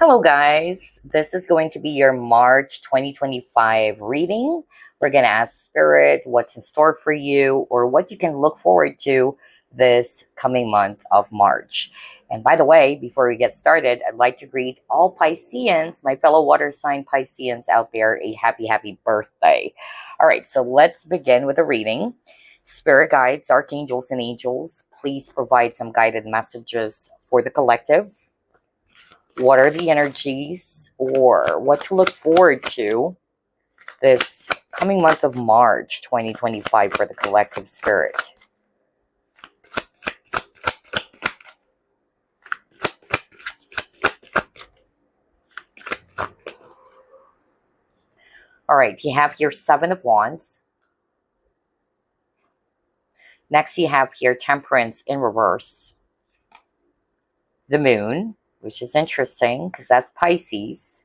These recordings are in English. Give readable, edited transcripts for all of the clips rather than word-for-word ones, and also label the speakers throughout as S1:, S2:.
S1: Hello, guys. This is going to be your March 2025 reading. We're going to ask Spirit what's in store for you or what you can look forward to this coming month of March. And by the way, before we get started, I'd like to greet all Pisceans, my fellow water sign Pisceans out there, a happy birthday. All right, so let's begin with the reading. Spirit guides, archangels, and angels, please provide some guided messages for the collective. What are the energies or what to look forward to this coming month of March 2025 for the collective spirit? All right, you have here Seven of Wands. Next, you have here Temperance in reverse. The Moon, which is interesting because that's Pisces.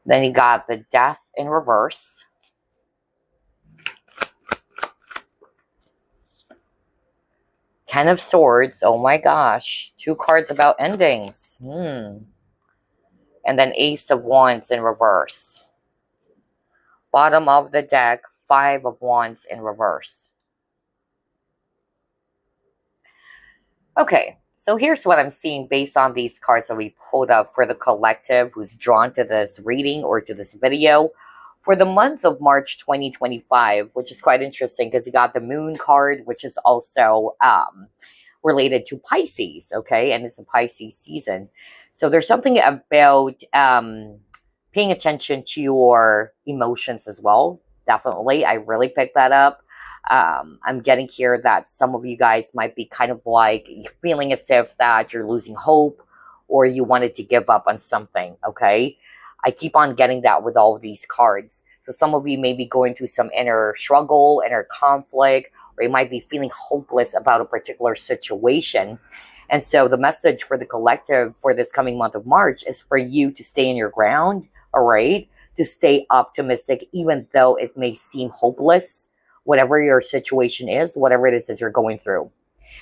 S1: Then you got the Death in reverse. Ten of Swords. Oh my gosh. Two cards about endings. And then Ace of Wands in reverse. Bottom of the deck, Five of Wands in reverse. Okay, so here's what I'm seeing based on these cards that we pulled up for the collective who's drawn to this reading or to this video. For the month of March 2025, which is quite interesting because you got the Moon card, which is also related to Pisces, okay? And it's a Pisces season. So there's something about paying attention to your emotions as well. Definitely, I really picked that up. I'm getting here that some of you guys might be kind of like feeling as if that you're losing hope or you wanted to give up on something, okay? I keep on getting that with all of these cards. So some of you may be going through some inner struggle, inner conflict, or you might be feeling hopeless about a particular situation. And so the message for the collective for this coming month of March is for you to stay in your ground, all right? To stay optimistic, even though it may seem hopeless, whatever your situation is, whatever it is that you're going through.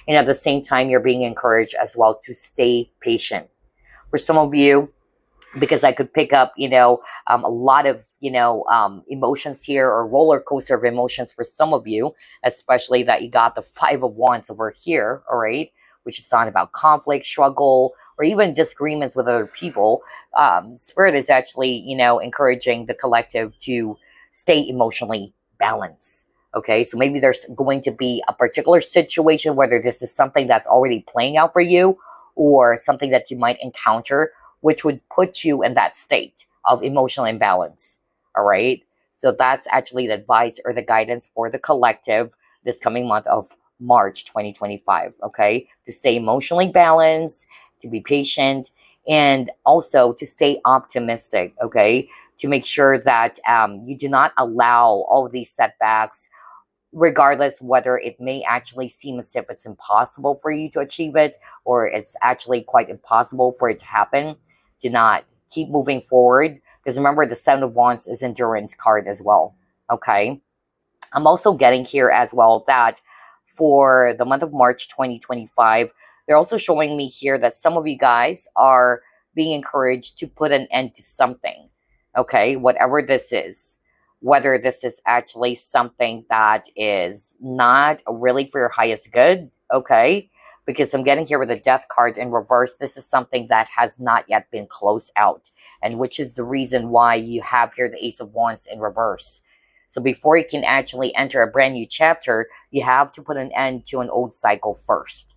S1: And at the same time, you're being encouraged as well to stay patient. For some of you, because I could pick up, a lot of, emotions here or roller coaster of emotions for some of you, especially that you got the Five of Wands over here, all right? Which is talking about conflict, struggle, or even disagreements with other people. Spirit is actually, encouraging the collective to stay emotionally balanced. Okay, so maybe there's going to be a particular situation, whether this is something that's already playing out for you or something that you might encounter, which would put you in that state of emotional imbalance. All right, so that's actually the advice or the guidance for the collective this coming month of March 2025, okay? To stay emotionally balanced, to be patient, and also to stay optimistic, okay? To make sure that you do not allow all of these setbacks, regardless whether it may actually seem as if it's impossible for you to achieve it, or it's actually quite impossible for it to happen. Do not keep moving forward, because remember, the Seven of Wands is endurance card as well, okay? I'm also getting here as well that for the month of March 2025, they're also showing me here that some of you guys are being encouraged to put an end to something, okay? Whatever this is, whether this is actually something that is not really for your highest good, okay? Because I'm getting here with the Death card in reverse. This is something that has not yet been closed out, and which is the reason why you have here the Ace of Wands in reverse. So before you can actually enter a brand new chapter, you have to put an end to an old cycle first.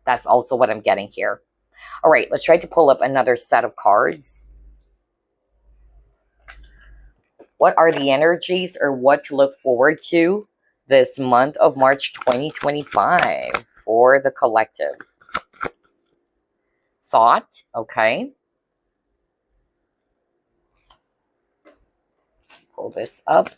S1: That's also what I'm getting here. All right, let's try to pull up another set of cards. What are the energies or what to look forward to this month of March 2025 for the collective? Thought, okay. Let's pull this up.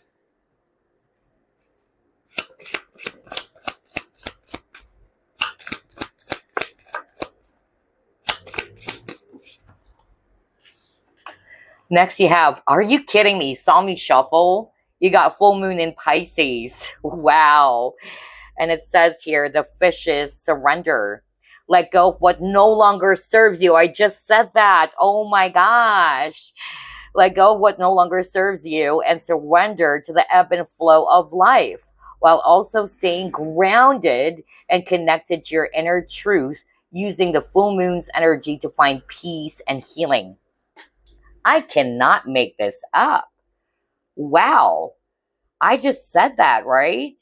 S1: Next, you have, are you kidding me? Saw me shuffle? You got full moon in Pisces. Wow. And it says here, the fishes surrender. Let go of what no longer serves you. I just said that. Oh my gosh. Let go of what no longer serves you and surrender to the ebb and flow of life while also staying grounded and connected to your inner truth using the full moon's energy to find peace and healing. I cannot make this up. Wow. I just said that, right?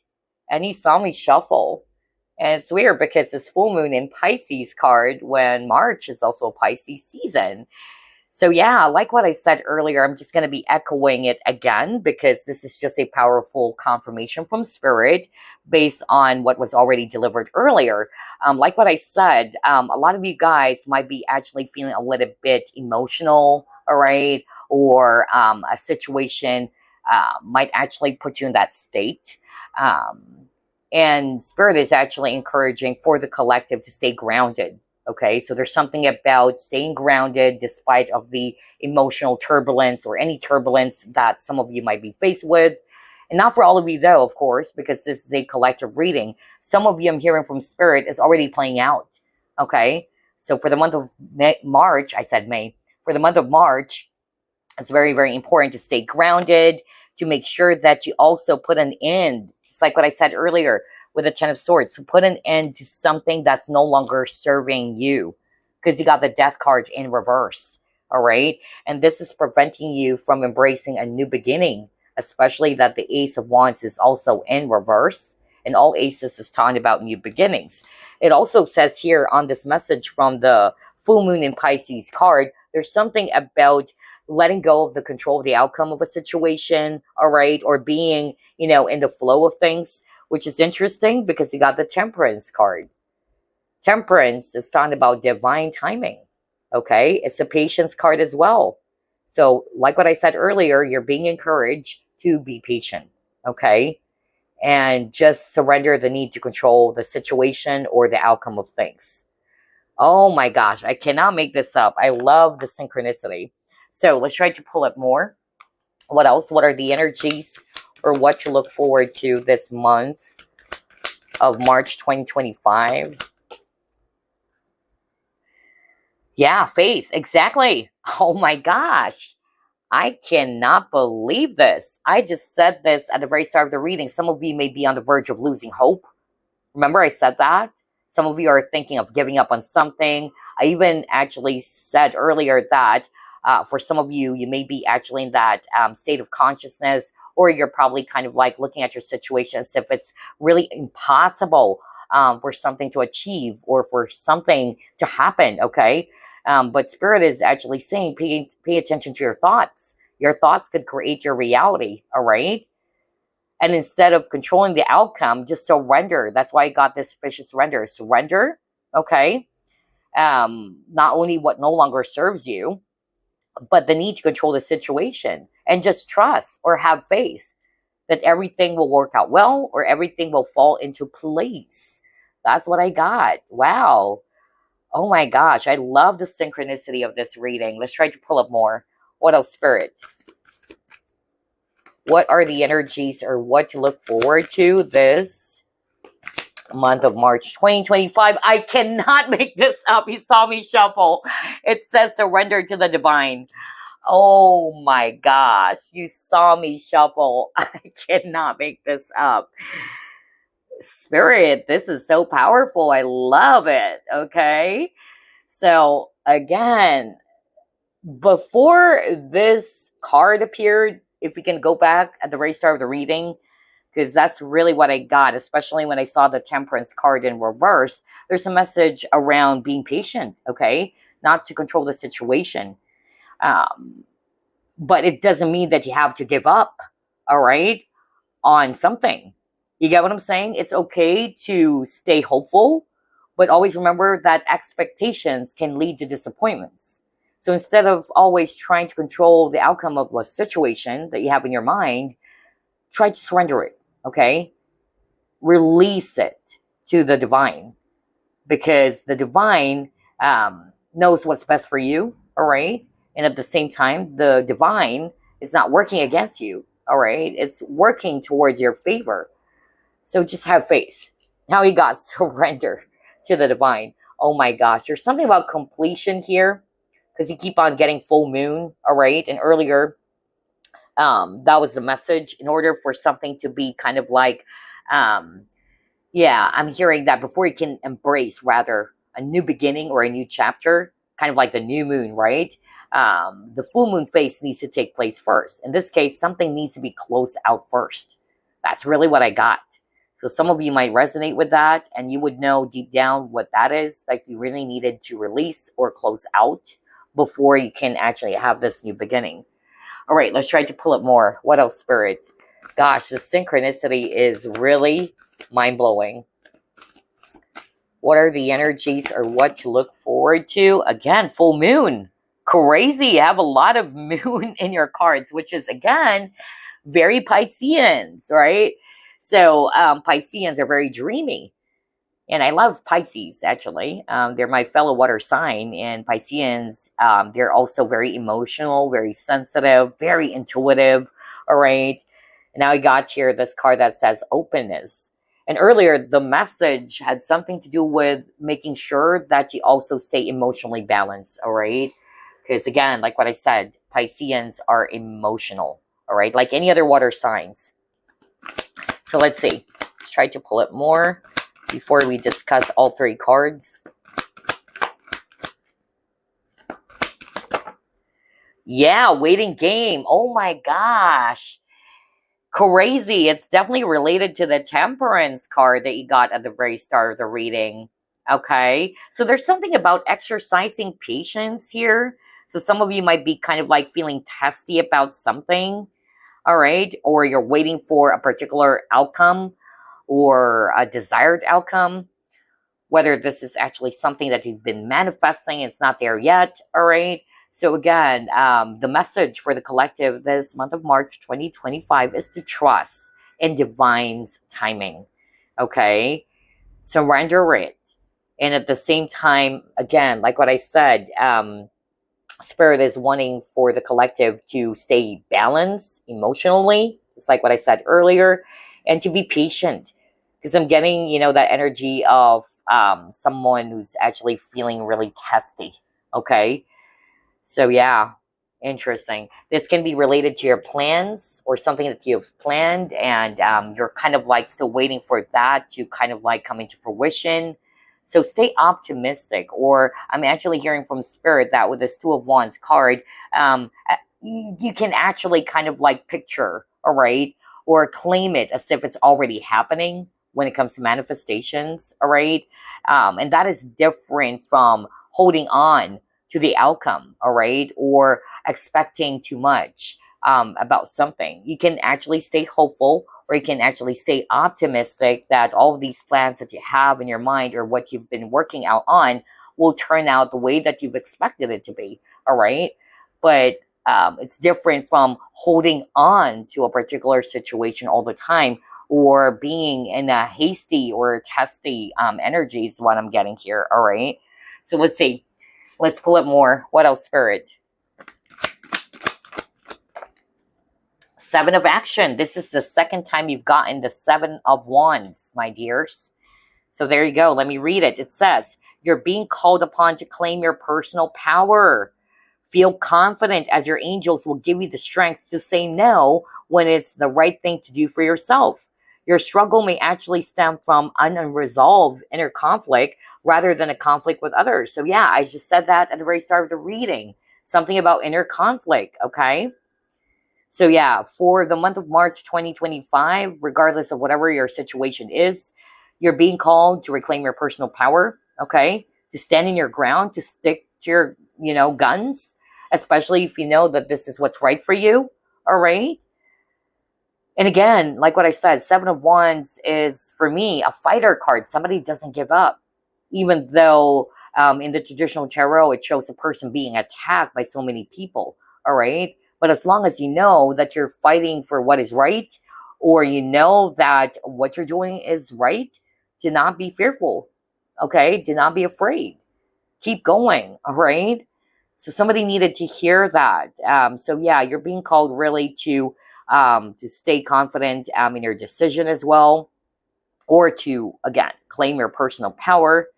S1: And he saw me shuffle. And it's weird because this full moon in Pisces card when March is also a Pisces season. So yeah, like what I said earlier, I'm just going to be echoing it again because this is just a powerful confirmation from Spirit based on what was already delivered earlier. Like what I said, a lot of you guys might be actually feeling a little bit emotional, all right? Or a situation might actually put you in that state. And Spirit is actually encouraging for the collective to stay grounded. Okay, so there's something about staying grounded despite of the emotional turbulence or any turbulence that some of you might be faced with. And not for all of you though, of course, because this is a collective reading. Some of you I'm hearing from Spirit is already playing out. Okay, so for the month of March, I said May, for the month of March, it's very, very important to stay grounded, to make sure that you also put an end, just like what I said earlier, with the Ten of Swords, to put an end to something that's no longer serving you because you got the Death card in reverse, all right? And this is preventing you from embracing a new beginning, especially that the Ace of Wands is also in reverse, and all aces is talking about new beginnings. It also says here on this message from the Full Moon in Pisces card, there's something about letting go of the control of the outcome of a situation, all right? Or being, you know, in the flow of things, which is interesting because you got the Temperance card. Temperance is talking about divine timing, okay? It's a patience card as well. So like what I said earlier, you're being encouraged to be patient, okay? And just surrender the need to control the situation or the outcome of things. Oh my gosh, I cannot make this up. I love the synchronicity. So let's try to pull up more. What else? What are the energies or what to look forward to this month of March 2025? Yeah, faith. Exactly. Oh my gosh. I cannot believe this. I just said this at the very start of the reading. Some of you may be on the verge of losing hope. Remember I said that? Some of you are thinking of giving up on something. I even actually said earlier that for some of you, you may be actually in that state of consciousness, or you're probably kind of like looking at your situation as if it's really impossible for something to achieve or for something to happen, okay? But Spirit is actually saying, pay attention to your thoughts. Your thoughts could create your reality, all right? And instead of controlling the outcome, just surrender. That's why I got this fishy surrender. Surrender, okay? Not only what no longer serves you, but the need to control the situation and just trust or have faith that everything will work out well or everything will fall into place. That's what I got. Wow. Oh my gosh. I love the synchronicity of this reading. Let's try to pull up more. What else, Spirit? What are the energies or what to look forward to this month of March 2025? I cannot make this up. You saw me shuffle. It says surrender to the divine. Oh my gosh. You saw me shuffle. I cannot make this up. Spirit, this is so powerful. I love it. Okay. So again, before this card appeared, if we can go back at the very start of the reading, because that's really what I got, especially when I saw the Temperance card in reverse. There's a message around being patient, okay? Not to control the situation. But it doesn't mean that you have to give up, all right, on something. You get what I'm saying? It's okay to stay hopeful, but always remember that expectations can lead to disappointments. So instead of always trying to control the outcome of a situation that you have in your mind, try to surrender it. Okay, release it to the divine, because the divine knows what's best for you, all right? And at the same time, the divine is not working against you. All right. It's working towards your favor. So just have faith. Now you got surrender to the divine. Oh my gosh. There's something about completion here because you keep on getting full moon. All right. And earlier, that was the message. In order for something to be kind of like, yeah, I'm hearing that before you can embrace rather a new beginning or a new chapter, kind of like the new moon, right? The full moon phase needs to take place first. In this case, something needs to be closed out first. That's really what I got. So some of you might resonate with that, and you would know deep down what that is, like you really needed to release or close out before you can actually have this new beginning. All right, let's try to pull it more. What else, Spirit? Gosh, the synchronicity is really mind-blowing. What are the energies or what to look forward to? Again, full moon. Crazy. You have a lot of moon in your cards, which is, again, very Pisceans, right? So Pisceans are very dreamy. And I love Pisces, actually. They're my fellow water sign. And Pisceans, they're also very emotional, very sensitive, very intuitive, all right? And now I got here this card that says openness. And earlier, the message had something to do with making sure that you also stay emotionally balanced, all right? Because again, like what I said, Pisceans are emotional, all right? Like any other water signs. So let's see. Let's try to pull it more before we discuss all three cards. Yeah, waiting game. Oh my gosh. Crazy. It's definitely related to the Temperance card that you got at the very start of the reading. Okay. So there's something about exercising patience here. So some of you might be kind of like feeling testy about something. All right. Or you're waiting for a particular outcome or a desired outcome. Whether this is actually something that you've been manifesting, it's not there yet. All right. So again, the message for the collective this month of March 2025 is to trust in divine's timing. Okay. Surrender it. And at the same time, again, like what I said, Spirit is wanting for the collective to stay balanced emotionally, just like what I said earlier, and to be patient. Because I'm getting, you know, that energy of someone who's actually feeling really testy. Okay. So yeah, interesting. This can be related to your plans or something that you've planned and you're kind of like still waiting for that to kind of like come into fruition. So stay optimistic. Or I'm actually hearing from Spirit that with this Two of Wands card, you can actually kind of like picture, all right, or claim it as if it's already happening when it comes to manifestations, all right? And that is different from holding on to the outcome, all right? Or expecting too much about something. You can actually stay hopeful, or you can actually stay optimistic that all of these plans that you have in your mind or what you've been working out on will turn out the way that you've expected it to be, all right? But it's different from holding on to a particular situation all the time or being in a hasty or testy energy is what I'm getting here, all right? So let's see. Let's pull it more. What else, Spirit? Seven of Action. This is the second time you've gotten the Seven of Wands, my dears. So there you go. Let me read it. It says, you're being called upon to claim your personal power. Feel confident as your angels will give you the strength to say no when it's the right thing to do for yourself. Your struggle may actually stem from unresolved inner conflict rather than a conflict with others. So yeah, I just said that at the very start of the reading. Something about inner conflict, okay? So yeah, for the month of March 2025, regardless of whatever your situation is, you're being called to reclaim your personal power, okay? To stand in your ground, to stick to your, you know, guns, especially if you know that this is what's right for you, all right? And again, like what I said, Seven of Wands is, for me, a fighter card. Somebody doesn't give up. Even though in the traditional tarot, it shows a person being attacked by so many people, all right? But as long as you know that you're fighting for what is right, or you know that what you're doing is right, do not be fearful, okay? Do not be afraid. Keep going, all right? So somebody needed to hear that. So yeah, you're being called really to stay confident in your decision as well, or to, again, claim your personal power.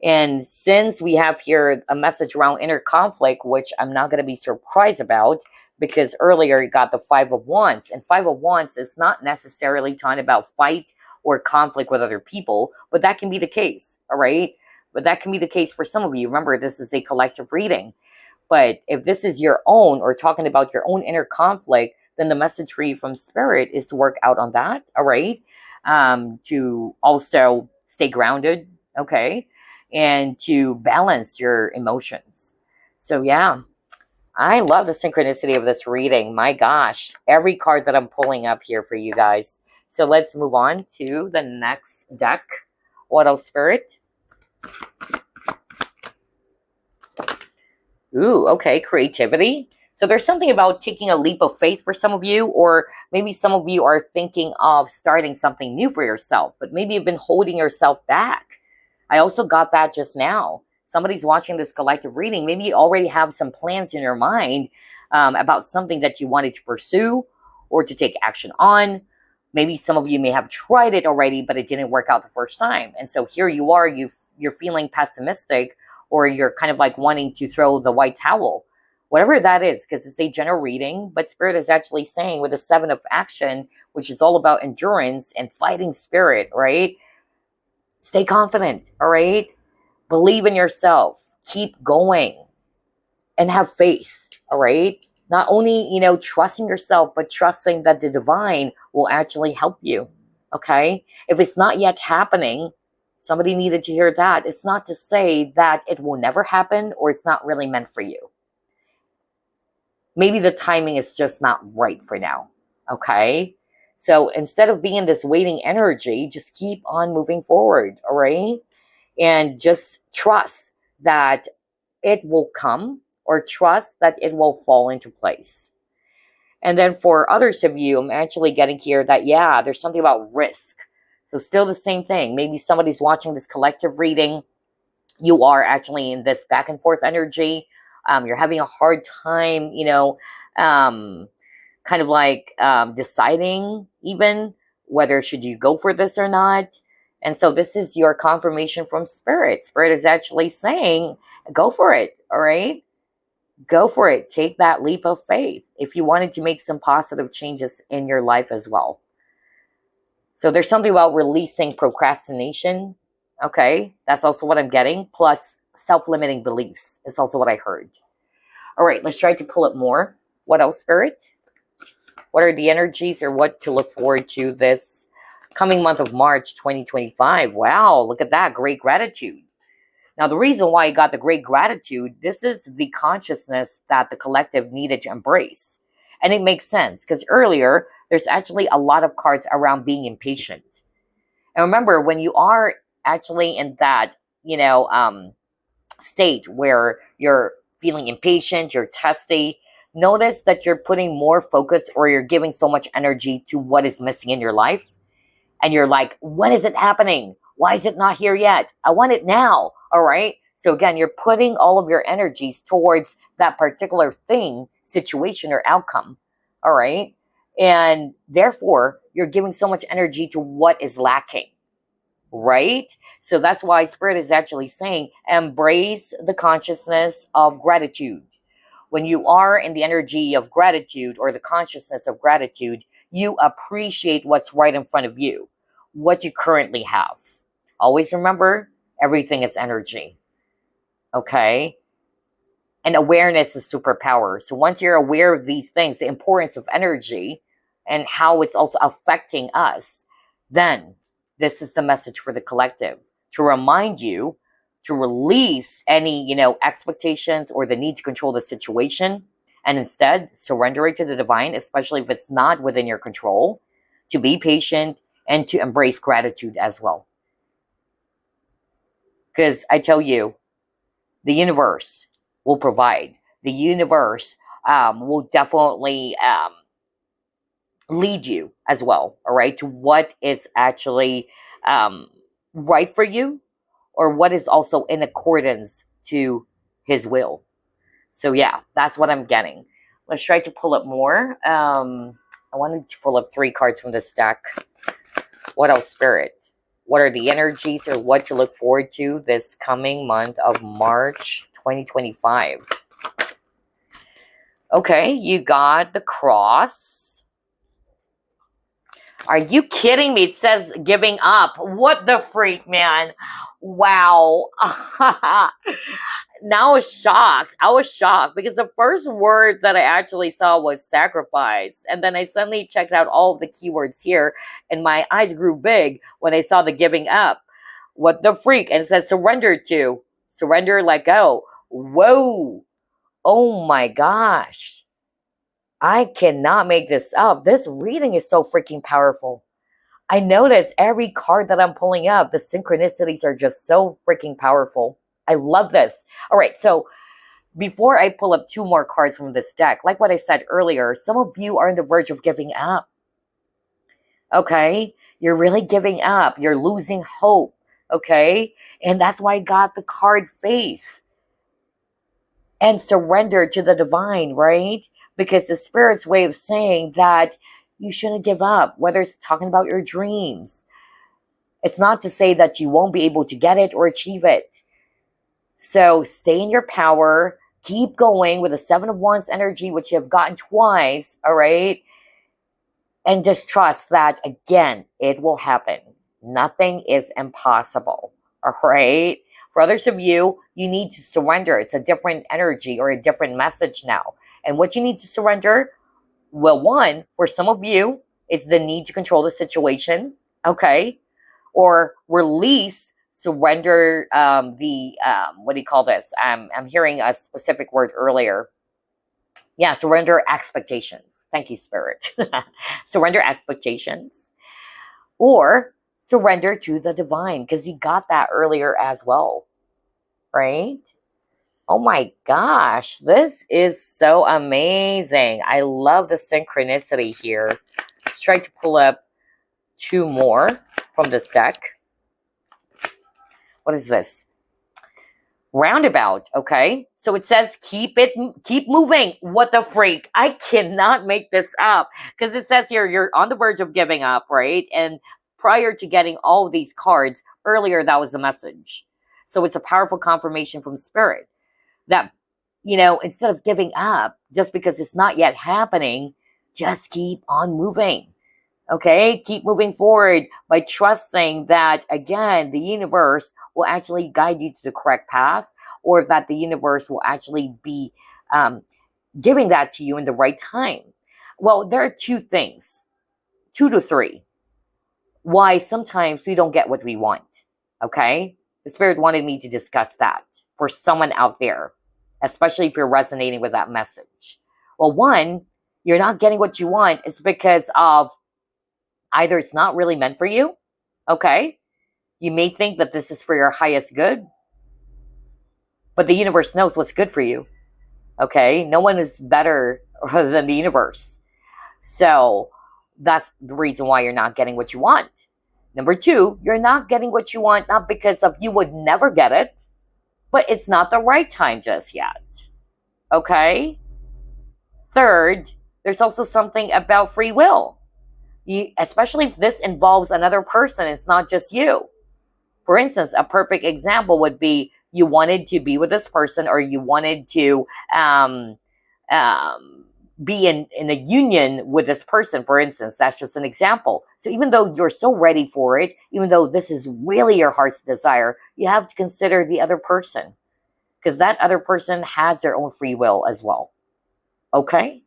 S1: And since we have here a message around inner conflict, which I'm not going to be surprised about, because earlier you got the Five of Wands, and Five of Wands is not necessarily talking about fight or conflict with other people, but that can be the case, all right? But that can be the case for some of you. Remember, this is a collective reading. But if this is your own, or talking about your own inner conflict, then the message for you from Spirit is to work out on that, all right? To also stay grounded, okay? And to balance your emotions. So yeah, I love the synchronicity of this reading. My gosh, every card that I'm pulling up here for you guys. So let's move on to the next deck. What else, Spirit? Ooh, okay, creativity. So there's something about taking a leap of faith for some of you, or maybe some of you are thinking of starting something new for yourself, but maybe you've been holding yourself back. I also got that just now. Somebody's watching this collective reading. Maybe you already have some plans in your mind about something that you wanted to pursue or to take action on. Maybe some of you may have tried it already, but it didn't work out the first time. And so here you are, you're feeling pessimistic, or you're kind of like wanting to throw the white towel. Whatever that is, because it's a general reading, but Spirit is actually saying with the Seven of Action, which is all about endurance and fighting spirit, right? Stay confident, all right? Believe in yourself. Keep going and have faith, all right? Not only, trusting yourself, but trusting that the divine will actually help you, okay? If it's not yet happening, somebody needed to hear that. It's not to say that it will never happen or it's not really meant for you. Maybe the timing is just not right for now, okay? So instead of being in this waiting energy, just keep on moving forward, all right? And just trust that it will come, or trust that it will fall into place. And then for others of you, I'm actually getting here that, yeah, there's something about risk. So still the same thing. Maybe somebody's watching this collective reading. You are actually in this back and forth energy. You're having a hard time, kind of like deciding even whether should you go for this or not. And so this is your confirmation from Spirit. Spirit is actually saying, go for it, all right? Go for it. Take that leap of faith if you wanted to make some positive changes in your life as well. So there's something about releasing procrastination, okay? That's also what I'm getting. Plus self-limiting beliefs is also what I heard. All right, let's try to pull it more. What else, Spirit? What are the energies, or what to look forward to this coming month of March 2025? Wow, look at that. Great gratitude. Now, the reason why I got the great gratitude, this is the consciousness that the collective needed to embrace. And it makes sense because earlier, there's actually a lot of cards around being impatient. And remember, when you are actually in that, state where you're feeling impatient, you're testy, notice that you're putting more focus, or you're giving so much energy to what is missing in your life. And you're like, when is it happening? Why is it not here yet? I want it now. All right. So again, you're putting all of your energies towards that particular thing, situation, or outcome. All right. And therefore, you're giving so much energy to what is lacking. Right? So that's why Spirit is actually saying, embrace the consciousness of gratitude. When you are in the energy of gratitude, or the consciousness of gratitude, you appreciate what's right in front of you, what you currently have. Always remember, everything is energy. Okay? And awareness is superpower. So once you're aware of these things, the importance of energy and how it's also affecting us, then this is the message for the collective, to remind you to release any, expectations or the need to control the situation, and instead surrender it to the divine, especially if it's not within your control, to be patient and to embrace gratitude as well. Because I tell you, the universe will provide. The universe will definitely lead you as well, all right, to what is actually right for you, or what is also in accordance to his will. So yeah, that's what I'm getting. Let's try to pull up more. I wanted to pull up 3 cards from this deck. What else, Spirit? What are the energies or what to look forward to this coming month of March 2025? Okay, you got the Cross. Are you kidding me? It says giving up. What the freak, man? Wow. Now I was shocked. I was shocked because the first word that I actually saw was sacrifice. And then I suddenly checked out all of the keywords here and my eyes grew big when I saw the giving up. What the freak? And it says surrender to. Surrender, let go. Whoa. Oh my gosh. I cannot make this up. This reading is so freaking powerful. I notice every card that I'm pulling up, the synchronicities are just so freaking powerful. I love this. All right, so before I pull up 2 more cards from this deck, like what I said earlier, some of you are on the verge of giving up. Okay? You're really giving up. You're losing hope. Okay? And that's why I got the card Faith. And surrender to the divine, right? Because the Spirit's way of saying that you shouldn't give up, whether it's talking about your dreams. It's not to say that you won't be able to get it or achieve it. So stay in your power. Keep going with the 7 of Wands energy, which you have gotten twice, all right? And just trust that, again, it will happen. Nothing is impossible, all right? For others of you, you need to surrender. It's a different energy or a different message now. And what you need to surrender, well, one, for some of you, it's the need to control the situation, okay? Or release, surrender what do you call this? I'm hearing a specific word earlier. Yeah, surrender expectations. Thank you, Spirit. Surrender expectations. Or surrender to the divine, because you got that earlier as well, right? Oh my gosh, this is so amazing. I love the synchronicity here. Let's try to pull up 2 more from this deck. What is this? Roundabout, okay? So it says keep moving. What the freak? I cannot make this up because it says here you're on the verge of giving up, right? And prior to getting all of these cards, earlier that was the message. So it's a powerful confirmation from Spirit that, you know, instead of giving up just because it's not yet happening, just keep on moving. Okay, keep moving forward by trusting that, again, the universe will actually guide you to the correct path, or that the universe will actually be giving that to you in the right time. Well, there are 2 things, 2 to 3, why sometimes we don't get what we want. Okay, the Spirit wanted me to discuss that for someone out there, especially if you're resonating with that message. Well, one, you're not getting what you want. It's because of either it's not really meant for you, okay? You may think that this is for your highest good, but the universe knows what's good for you, okay? No one is better than the universe. So that's the reason why you're not getting what you want. Number 2, you're not getting what you want, not because of you would never get it, but it's not the right time just yet, okay? Third, there's also something about free will. Especially if this involves another person, it's not just you. For instance, a perfect example would be you wanted to be with this person, or you wanted to be in a union with this person, for instance. That's just an example. So even though you're so ready for it, even though this is really your heart's desire, you have to consider the other person, because that other person has their own free will as well. Okay?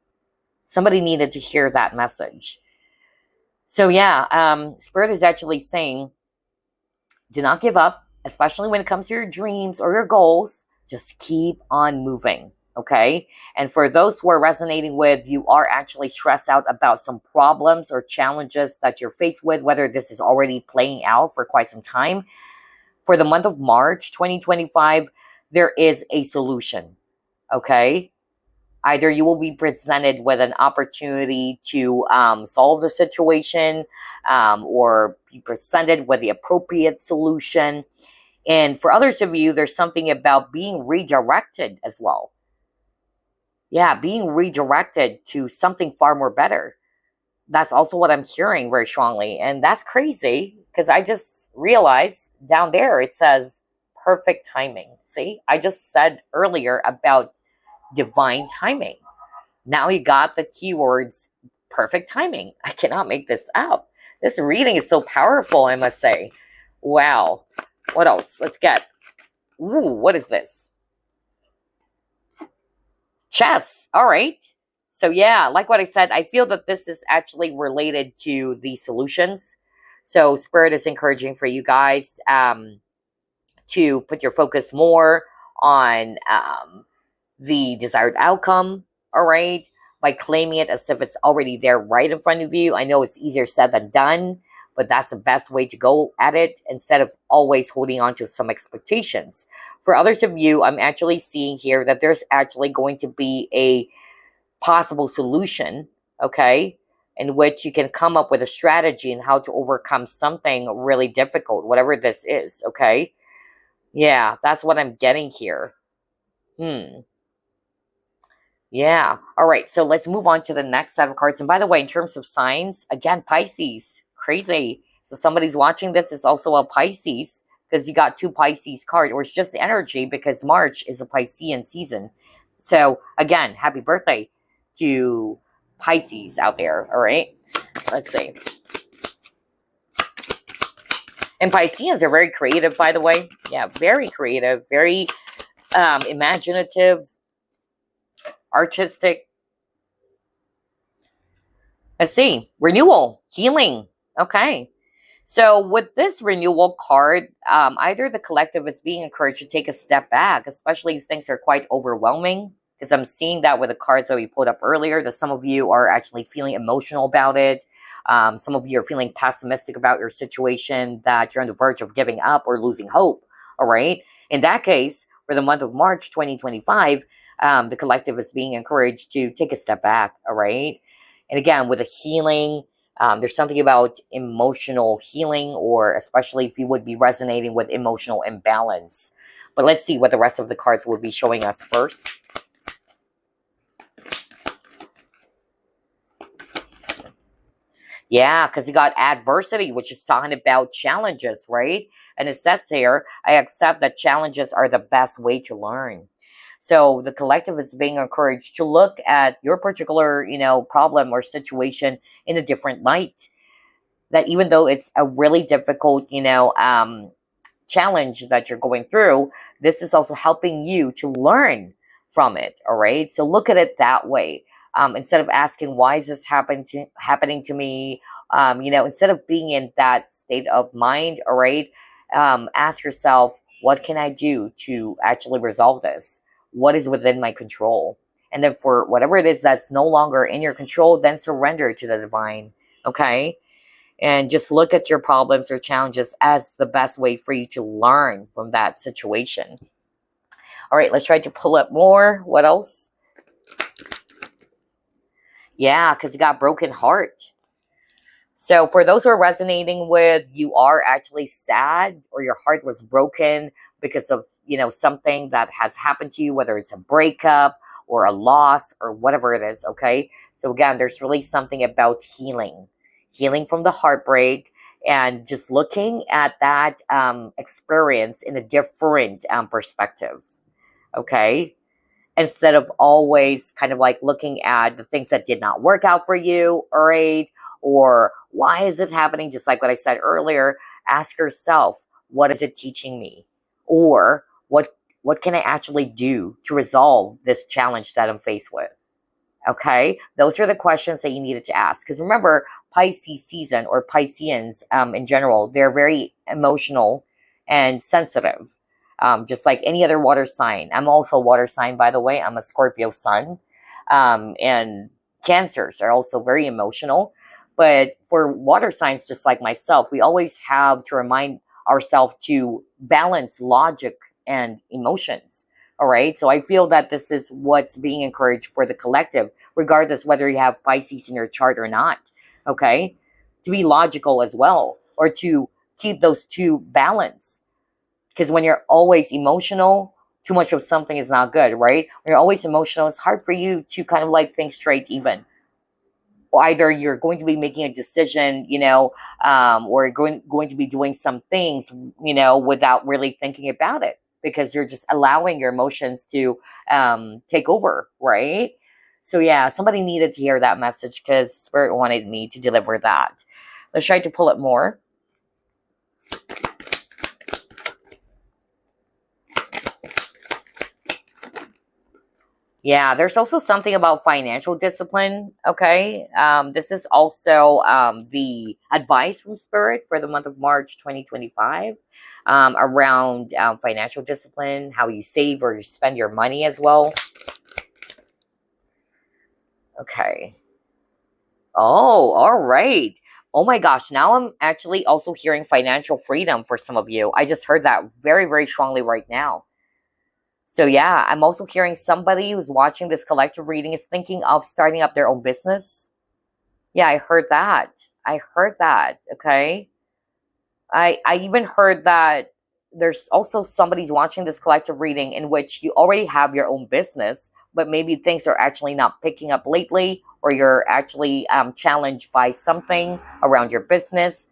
S1: Somebody needed to hear that message. So yeah, Spirit is actually saying, do not give up, especially when it comes to your dreams or your goals. Just keep on moving, okay? And for those who are resonating with, you are actually stressed out about some problems or challenges that you're faced with, whether this is already playing out for quite some time. For the month of March 2025, there is a solution, okay? Either you will be presented with an opportunity to solve the situation, or be presented with the appropriate solution. And for others of you, there's something about being redirected as well. Yeah, being redirected to something far more better. That's also what I'm hearing very strongly. And that's crazy because I just realized down there it says perfect timing. See, I just said earlier about divine timing. Now you got the keywords perfect timing. I cannot make this up. This reading is so powerful, I must say. Wow. What else? Let's get. Ooh, what is this? Chess. All right. So, yeah, like what I said, I feel that this is actually related to the solutions. So, Spirit is encouraging for you guys to put your focus more on the desired outcome, all right, by claiming it as if it's already there right in front of you. I know it's easier said than done, but that's the best way to go at it instead of always holding on to some expectations. For others of you, I'm actually seeing here that there's actually going to be a possible solution, okay, in which you can come up with a strategy and how to overcome something really difficult, whatever this is, okay? Yeah, that's what I'm getting here. Yeah. All right. So let's move on to the next set of cards. And by the way, in terms of signs, again, Pisces. Crazy. So somebody's watching this is also a Pisces because you got two Pisces cards, or it's just the energy because March is a Piscean season. So again, happy birthday to Pisces out there. All right. Let's see. And Pisceans are very creative, by the way. Yeah, very creative, very imaginative, artistic. Let's see. Renewal, healing. Okay. So with this renewal card, either the collective is being encouraged to take a step back, especially if things are quite overwhelming. Because I'm seeing that with the cards that we pulled up earlier, that some of you are actually feeling emotional about it. Some of you are feeling pessimistic about your situation, that you're on the verge of giving up or losing hope. All right. In that case, for the month of March 2025, the collective is being encouraged to take a step back. All right. And again, with the healing, there's something about emotional healing, or especially if you would be resonating with emotional imbalance. But let's see what the rest of the cards will be showing us first. Yeah, because you got adversity, which is talking about challenges, right? And it says here, I accept that challenges are the best way to learn. So the collective is being encouraged to look at your particular, problem or situation in a different light. That even though it's a really difficult, challenge that you're going through, this is also helping you to learn from it. All right. So look at it that way. Instead of asking, why is this happening to me? Instead of being in that state of mind, all right, ask yourself, what can I do to actually resolve this? What is within my control? And then for whatever it is that's no longer in your control, then surrender to the divine. Okay. And just look at your problems or challenges as the best way for you to learn from that situation. All right, let's try to pull up more. What else? Yeah, because you got broken heart. So for those who are resonating with, you are actually sad, or your heart was broken because of, something that has happened to you, whether it's a breakup or a loss or whatever it is, okay? So again, there's really something about healing from the heartbreak, and just looking at that experience in a different perspective, okay? Instead of always kind of like looking at the things that did not work out for you, all right? Or why is it happening? Just like what I said earlier, ask yourself, what is it teaching me? Or what can I actually do to resolve this challenge that I'm faced with? Okay, those are the questions that you needed to ask. Because remember, Pisces season, or Pisceans in general, they're very emotional and sensitive, just like any other water sign. I'm also a water sign, by the way. I'm a Scorpio sun. And Cancers are also very emotional. But for water signs, just like myself, we always have to remind ourselves to balance logic and emotions. All right. So I feel that this is what's being encouraged for the collective, regardless whether you have Pisces in your chart or not. Okay. To be logical as well, or to keep those two balanced. Because when you're always emotional Too much of something is not good, right? When you're always emotional, it's hard for you to kind of like think straight even. Or either you're going to be making a decision, or going to be doing some things, without really thinking about it, because you're just allowing your emotions to take over, right? So yeah, somebody needed to hear that message because Spirit wanted me to deliver that. Let's try to pull it more. Yeah, there's also something about financial discipline. Okay. This is also the advice from Spirit for the month of March 2025, around financial discipline, how you save or you spend your money as well. Okay. Oh, all right. Oh my gosh. Now I'm actually also hearing financial freedom for some of you. I just heard that very, very strongly right now. So yeah, I'm also hearing somebody who's watching this collective reading is thinking of starting up their own business. Yeah, I heard that. I heard that. Okay. I even heard that there's also somebody's watching this collective reading in which you already have your own business, but maybe things are actually not picking up lately, or you're actually challenged by something around your business.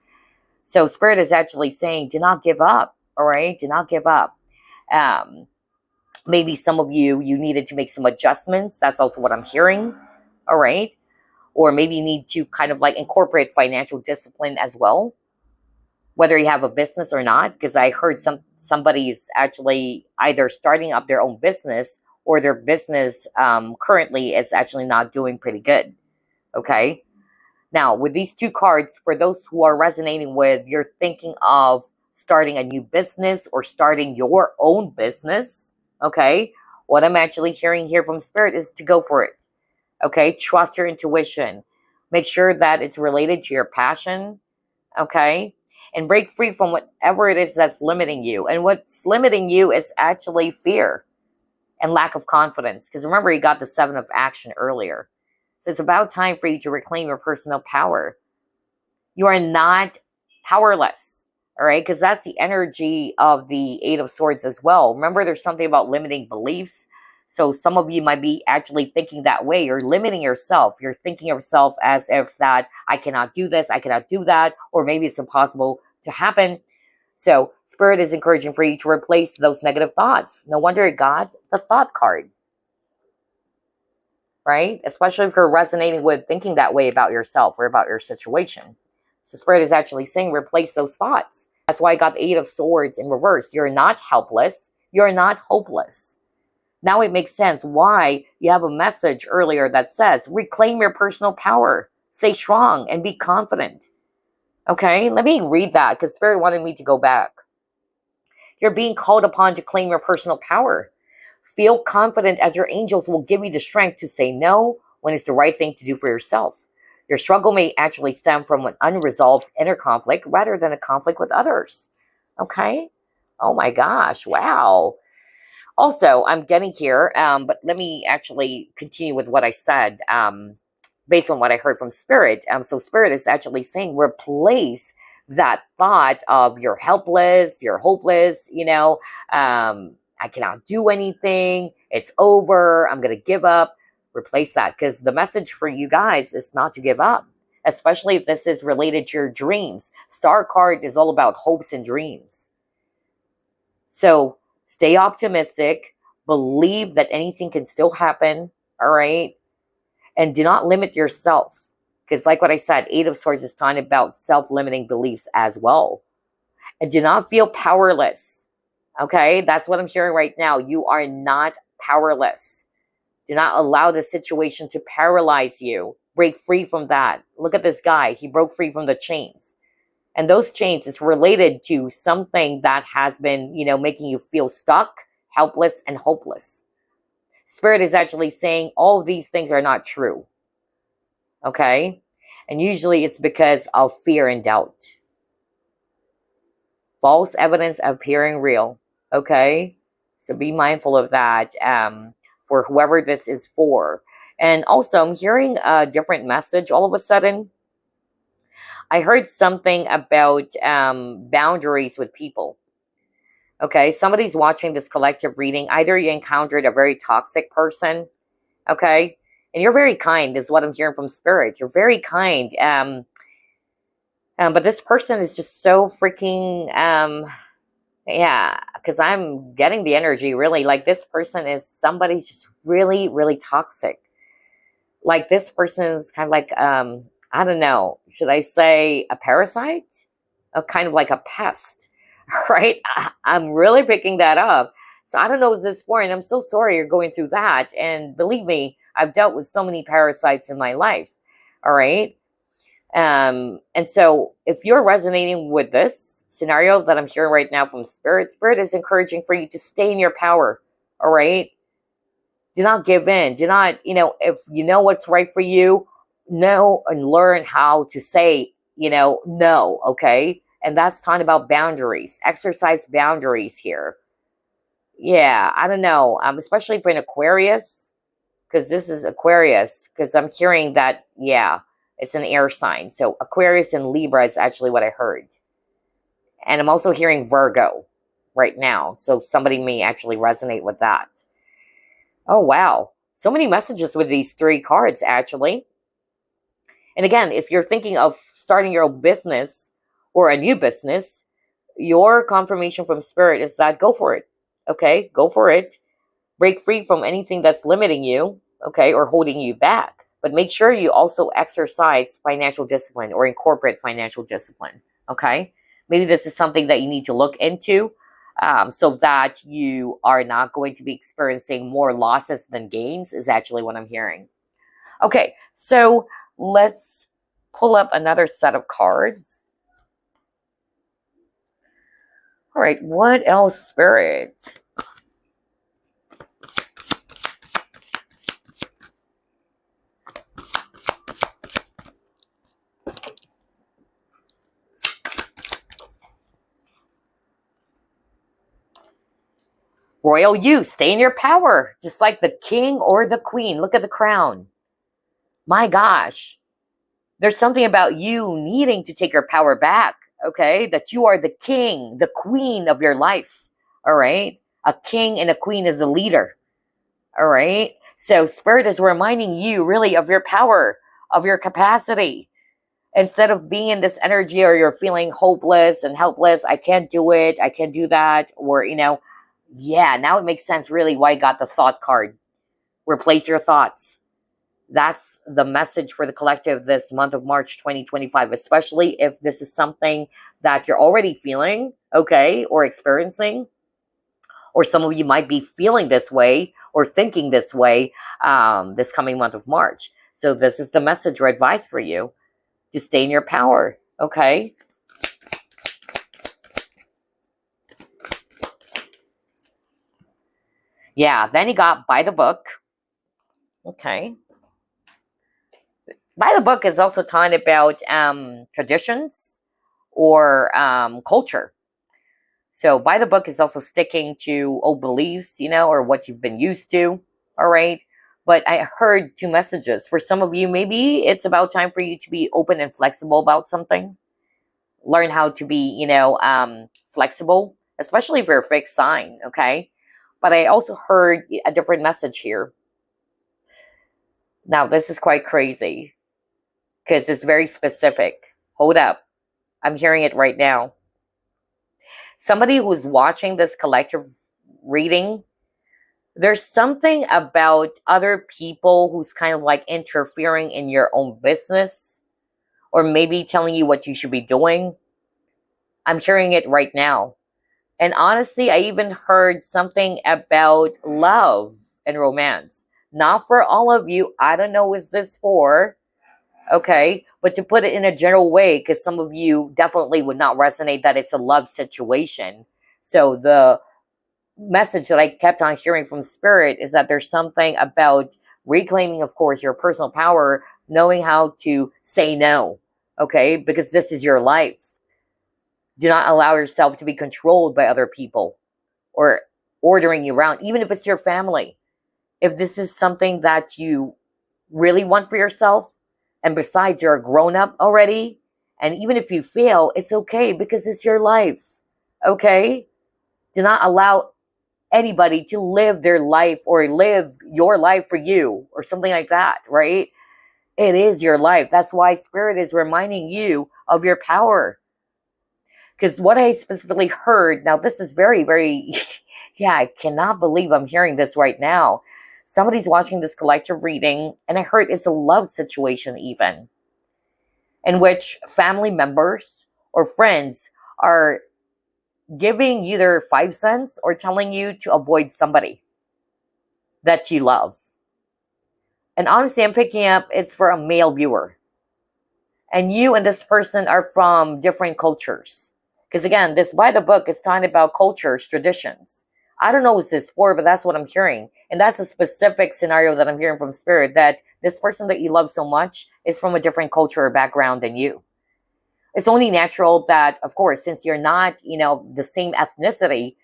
S1: So Spirit is actually saying, do not give up. All right. Do not give up. Um, Maybe some of you needed to make some adjustments. That's also what I'm hearing. All right. Or maybe you need to kind of like incorporate financial discipline as well, whether you have a business or not, because I heard somebody's actually either starting up their own business, or their business currently is actually not doing pretty good. Okay. Now, with these two cards, for those who are resonating with, you're thinking of starting a new business or starting your own business. Okay. What I'm actually hearing here from Spirit is to go for it. Okay. Trust your intuition. Make sure that it's related to your passion. Okay. And break free from whatever it is that's limiting you. And what's limiting you is actually fear and lack of confidence. Because remember, you got the 7 of action earlier. So it's about time for you to reclaim your personal power. You are not powerless. All right. Because that's the energy of the 8 of Swords as well. Remember, there's something about limiting beliefs. So some of you might be actually thinking that way. You're limiting yourself. You're thinking of yourself as if that I cannot do this, I cannot do that, or maybe it's impossible to happen. So Spirit is encouraging for you to replace those negative thoughts. No wonder it got the thought card. Right? Especially if you're resonating with thinking that way about yourself or about your situation. So Spirit is actually saying replace those thoughts. That's why I got the 8 of Swords in reverse. You're not helpless. You're not hopeless. Now it makes sense why you have a message earlier that says, reclaim your personal power. Stay strong and be confident. Okay, let me read that because Spirit wanted me to go back. You're being called upon to claim your personal power. Feel confident as your angels will give you the strength to say no when it's the right thing to do for yourself. Your struggle may actually stem from an unresolved inner conflict rather than a conflict with others. Okay? Oh my gosh, wow. Also, I'm getting here, but let me actually continue with what I said based on what I heard from Spirit. So Spirit is actually saying replace that thought of you're helpless, you're hopeless, I cannot do anything, it's over, I'm going to give up. Replace that, because the message for you guys is not to give up, especially if this is related to your dreams. Star card is all about hopes and dreams. So stay optimistic, believe that anything can still happen, all right? And do not limit yourself, because like what I said, 8 of Swords is talking about self-limiting beliefs as well. And do not feel powerless, okay? That's what I'm hearing right now. You are not powerless. Do not allow the situation to paralyze you. Break free from that. Look at this guy. He broke free from the chains. And those chains is related to something that has been, making you feel stuck, helpless, and hopeless. Spirit is actually saying all of these things are not true. Okay? And usually it's because of fear and doubt. False evidence appearing real. Okay? So be mindful of that for whoever this is for. And also, I'm hearing a different message all of a sudden. I heard something about boundaries with people. Okay, somebody's watching this collective reading. Either you encountered a very toxic person, okay, and you're very kind, is what I'm hearing from spirit. You're very kind. But this person is just so freaking yeah, because I'm getting the energy really like this person is somebody's just really, really toxic. Like this person's kind of like I don't know, should I say a parasite? A kind of like a pest, right? I'm really picking that up. So I don't know what's this for, and I'm so sorry you're going through that. And believe me, I've dealt with so many parasites in my life. All right. And so if you're resonating with this scenario that I'm hearing right now from Spirit, Spirit is encouraging for you to stay in your power. All right. Do not give in. Do not, if you know what's right for you, know and learn how to say, no. Okay. And that's talking about boundaries. Exercise boundaries here. Yeah. I don't know. Especially for an Aquarius, because this is Aquarius, because I'm hearing that, yeah, it's an air sign. So Aquarius and Libra is actually what I heard. And I'm also hearing Virgo right now. So somebody may actually resonate with that. Oh, wow. So many messages with these three cards, actually. And again, if you're thinking of starting your own business or a new business, your confirmation from Spirit is that go for it. Okay, go for it. Break free from anything that's limiting you, okay, or holding you back. But make sure you also exercise financial discipline or incorporate financial discipline, okay? Maybe this is something that you need to look into so that you are not going to be experiencing more losses than gains is actually what I'm hearing. Okay, so let's pull up another set of cards. All right, what else, Spirit? Royal you, stay in your power, just like the king or the queen. Look at the crown. My gosh. There's something about you needing to take your power back, okay? That you are the king, the queen of your life, all right? A king and a queen is a leader, all right? So Spirit is reminding you really of your power, of your capacity. Instead of being in this energy or you're feeling hopeless and helpless, I can't do it, I can't do that, or, yeah, now it makes sense really why I got the thought card. Replace your thoughts. That's the message for the collective this month of March 2025, especially if this is something that you're already feeling, okay, or experiencing, or some of you might be feeling this way or thinking this way this coming month of March. So this is the message or advice for you to stay in your power, okay? Yeah, then you got by the book. Okay. By the book is also talking about traditions or culture. So by the book is also sticking to old beliefs, or what you've been used to. All right. But I heard two messages. For some of you, maybe it's about time for you to be open and flexible about something. Learn how to be, flexible, especially if you're a fixed sign. Okay. But I also heard a different message here. Now, this is quite crazy because it's very specific. Hold up. I'm hearing it right now. Somebody who's watching this collective reading, there's something about other people who's kind of like interfering in your own business or maybe telling you what you should be doing. I'm hearing it right now. And honestly, I even heard something about love and romance. Not for all of you. I don't know is this for, okay? But to put it in a general way, because some of you definitely would not resonate that it's a love situation. So the message that I kept on hearing from Spirit is that there's something about reclaiming, of course, your personal power, knowing how to say no, okay? Because this is your life. Do not allow yourself to be controlled by other people or ordering you around, even if it's your family. If this is something that you really want for yourself, and besides, you're a grown-up already, and even if you fail, it's okay because it's your life, okay? Do not allow anybody to live their life or live your life for you or something like that, right? It is your life. That's why Spirit is reminding you of your power. Because what I specifically heard, now this is very, very, yeah, I cannot believe I'm hearing this right now. Somebody's watching this collective reading, and I heard it's a love situation, even in which family members or friends are giving you their 5 cents or telling you to avoid somebody that you love. And honestly, I'm picking up it's for a male viewer. And you and this person are from different cultures. Because again, this by the book is talking about cultures, traditions. I don't know what this is for, but that's what I'm hearing. And that's a specific scenario that I'm hearing from Spirit, that this person that you love so much is from a different culture or background than you. It's only natural that, of course, since you're not, the same ethnicity,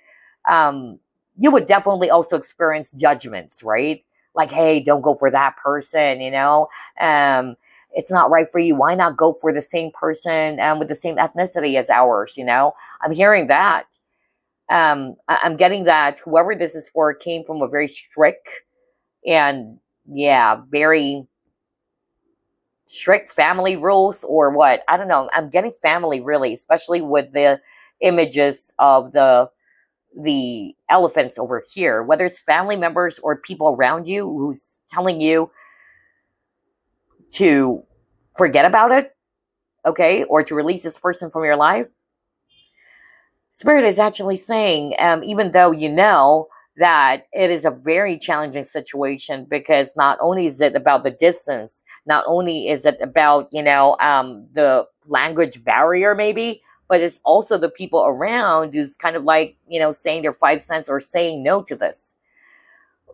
S1: you would definitely also experience judgments, right? Like, hey, don't go for that person, it's not right for you. Why not go for the same person with the same ethnicity as ours, I'm hearing that. I'm getting that whoever this is for came from a very strict and, very strict family rules or what. I don't know. I'm getting family really, especially with the images of the elephants over here, whether it's family members or people around you who's telling you to forget about it, okay, or to release this person from your life. Spirit is actually saying, even though you know that it is a very challenging situation, because not only is it about the distance, not only is it about, the language barrier maybe, but it's also the people around who's kind of like, saying their 5 cents or saying no to this.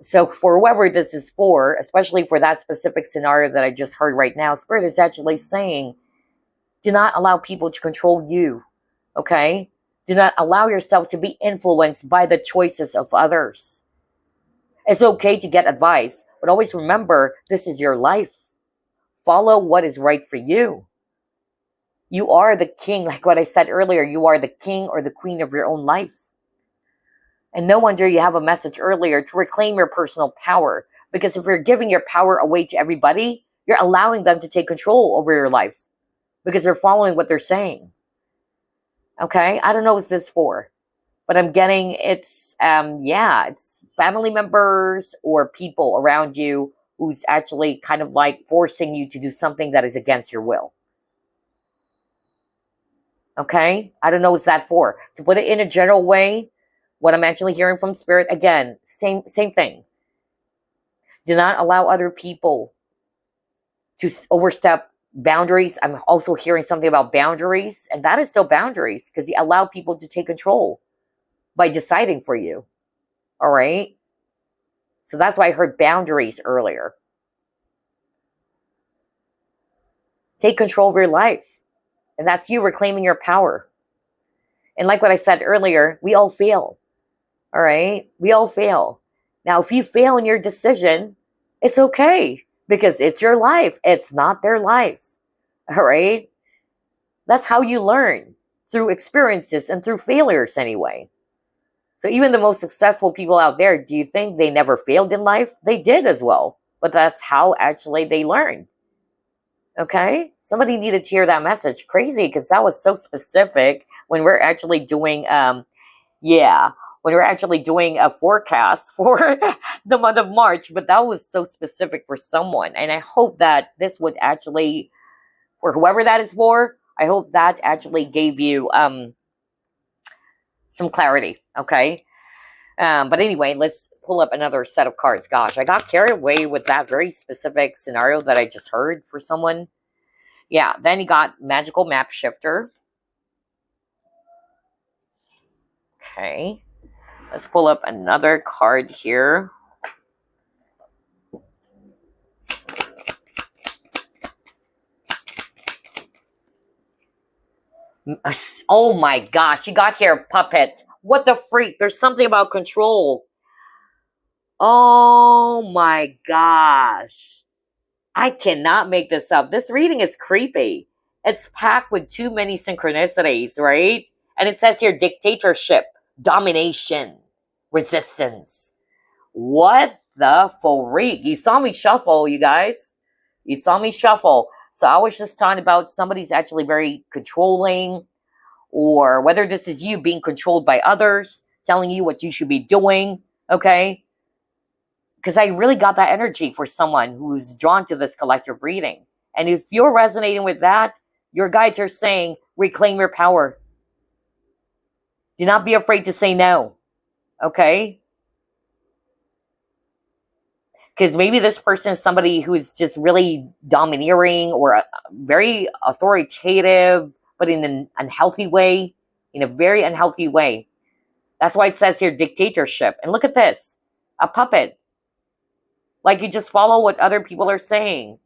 S1: So for whoever this is for, especially for that specific scenario that I just heard right now, Spirit is actually saying, do not allow people to control you, okay? Do not allow yourself to be influenced by the choices of others. It's okay to get advice, but always remember, this is your life. Follow what is right for you. You are the king, like what I said earlier, you are the king or the queen of your own life. And no wonder you have a message earlier to reclaim your personal power. Because if you're giving your power away to everybody, you're allowing them to take control over your life. Because they're following what they're saying. Okay? I don't know what this for. But I'm getting it's family members or people around you who's actually kind of like forcing you to do something that is against your will. Okay? I don't know what's that for. To put it in a general way, what I'm actually hearing from Spirit, again, same thing. Do not allow other people to overstep boundaries. I'm also hearing something about boundaries, and that is still boundaries because you allow people to take control by deciding for you. All right? So that's why I heard boundaries earlier. Take control of your life. And that's you reclaiming your power. And like what I said earlier, we all fail. All right? We all fail. Now, if you fail in your decision, it's okay because it's your life. It's not their life. All right? That's how you learn, through experiences and through failures anyway. So even the most successful people out there, do you think they never failed in life? They did as well. But that's how actually they learned. Okay? Somebody needed to hear that message. Crazy, because that was so specific when we're actually doing, when we're actually doing a forecast for the month of March. But that was so specific for someone. And I hope that this would actually, for whoever that is for, I hope that actually gave you some clarity. Okay? But anyway, let's pull up another set of cards. Gosh, I got carried away with that very specific scenario that I just heard for someone. Yeah, then you got Magical Map Shifter. Okay. Let's pull up another card here. Oh my gosh, you got here, puppet. What the freak? There's something about control. Oh my gosh. I cannot make this up. This reading is creepy. It's packed with too many synchronicities, right? And it says here, dictatorship. domination, resistance. What the freak? You saw me shuffle, you guys. You saw me shuffle. So I was just talking about somebody's actually very controlling, or whether this is you being controlled by others, telling you what you should be doing, okay? Because I really got that energy for someone who's drawn to this collective reading. And if you're resonating with that, your guides are saying, reclaim your power. Do not be afraid to say no, okay? Because maybe this person is somebody who is just really domineering or very authoritative, but in an unhealthy way, in a very unhealthy way. That's why it says here dictatorship. And look at this, a puppet. Like you just follow what other people are saying.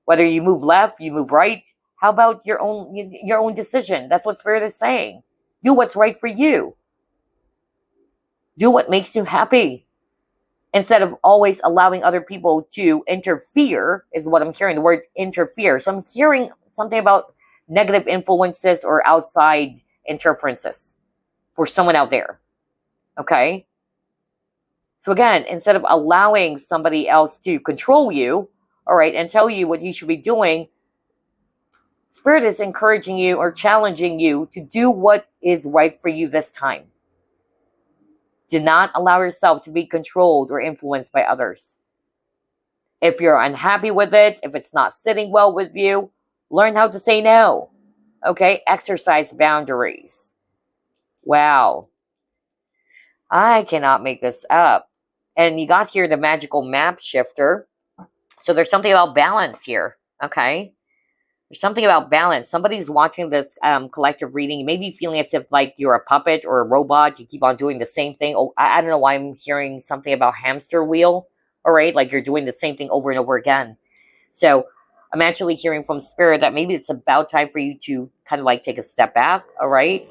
S1: Whether you move left, you move right. How about your own decision? That's what Spirit is saying. Do what's right for you. Do what makes you happy. Instead of always allowing other people to interfere, is what I'm hearing, the word interfere. So I'm hearing something about negative influences or outside interferences for someone out there. Okay? So again, instead of allowing somebody else to control you, all right, and tell you what you should be doing, Spirit is encouraging you or challenging you to do what is right for you this time. Do not allow yourself to be controlled or influenced by others. If you're unhappy with it, if it's not sitting well with you, learn how to say no. Okay? Exercise boundaries. Wow. I cannot make this up. And you got here the magical map shifter. So there's something about balance here. Okay? There's something about balance. Somebody's watching this collective reading. You may be feeling as if like you're a puppet or a robot. You keep on doing the same thing. Oh, I don't know why I'm hearing something about hamster wheel. All right, like you're doing the same thing over and over again. So I'm actually hearing from Spirit that maybe it's about time for you to kind of like take a step back. All right,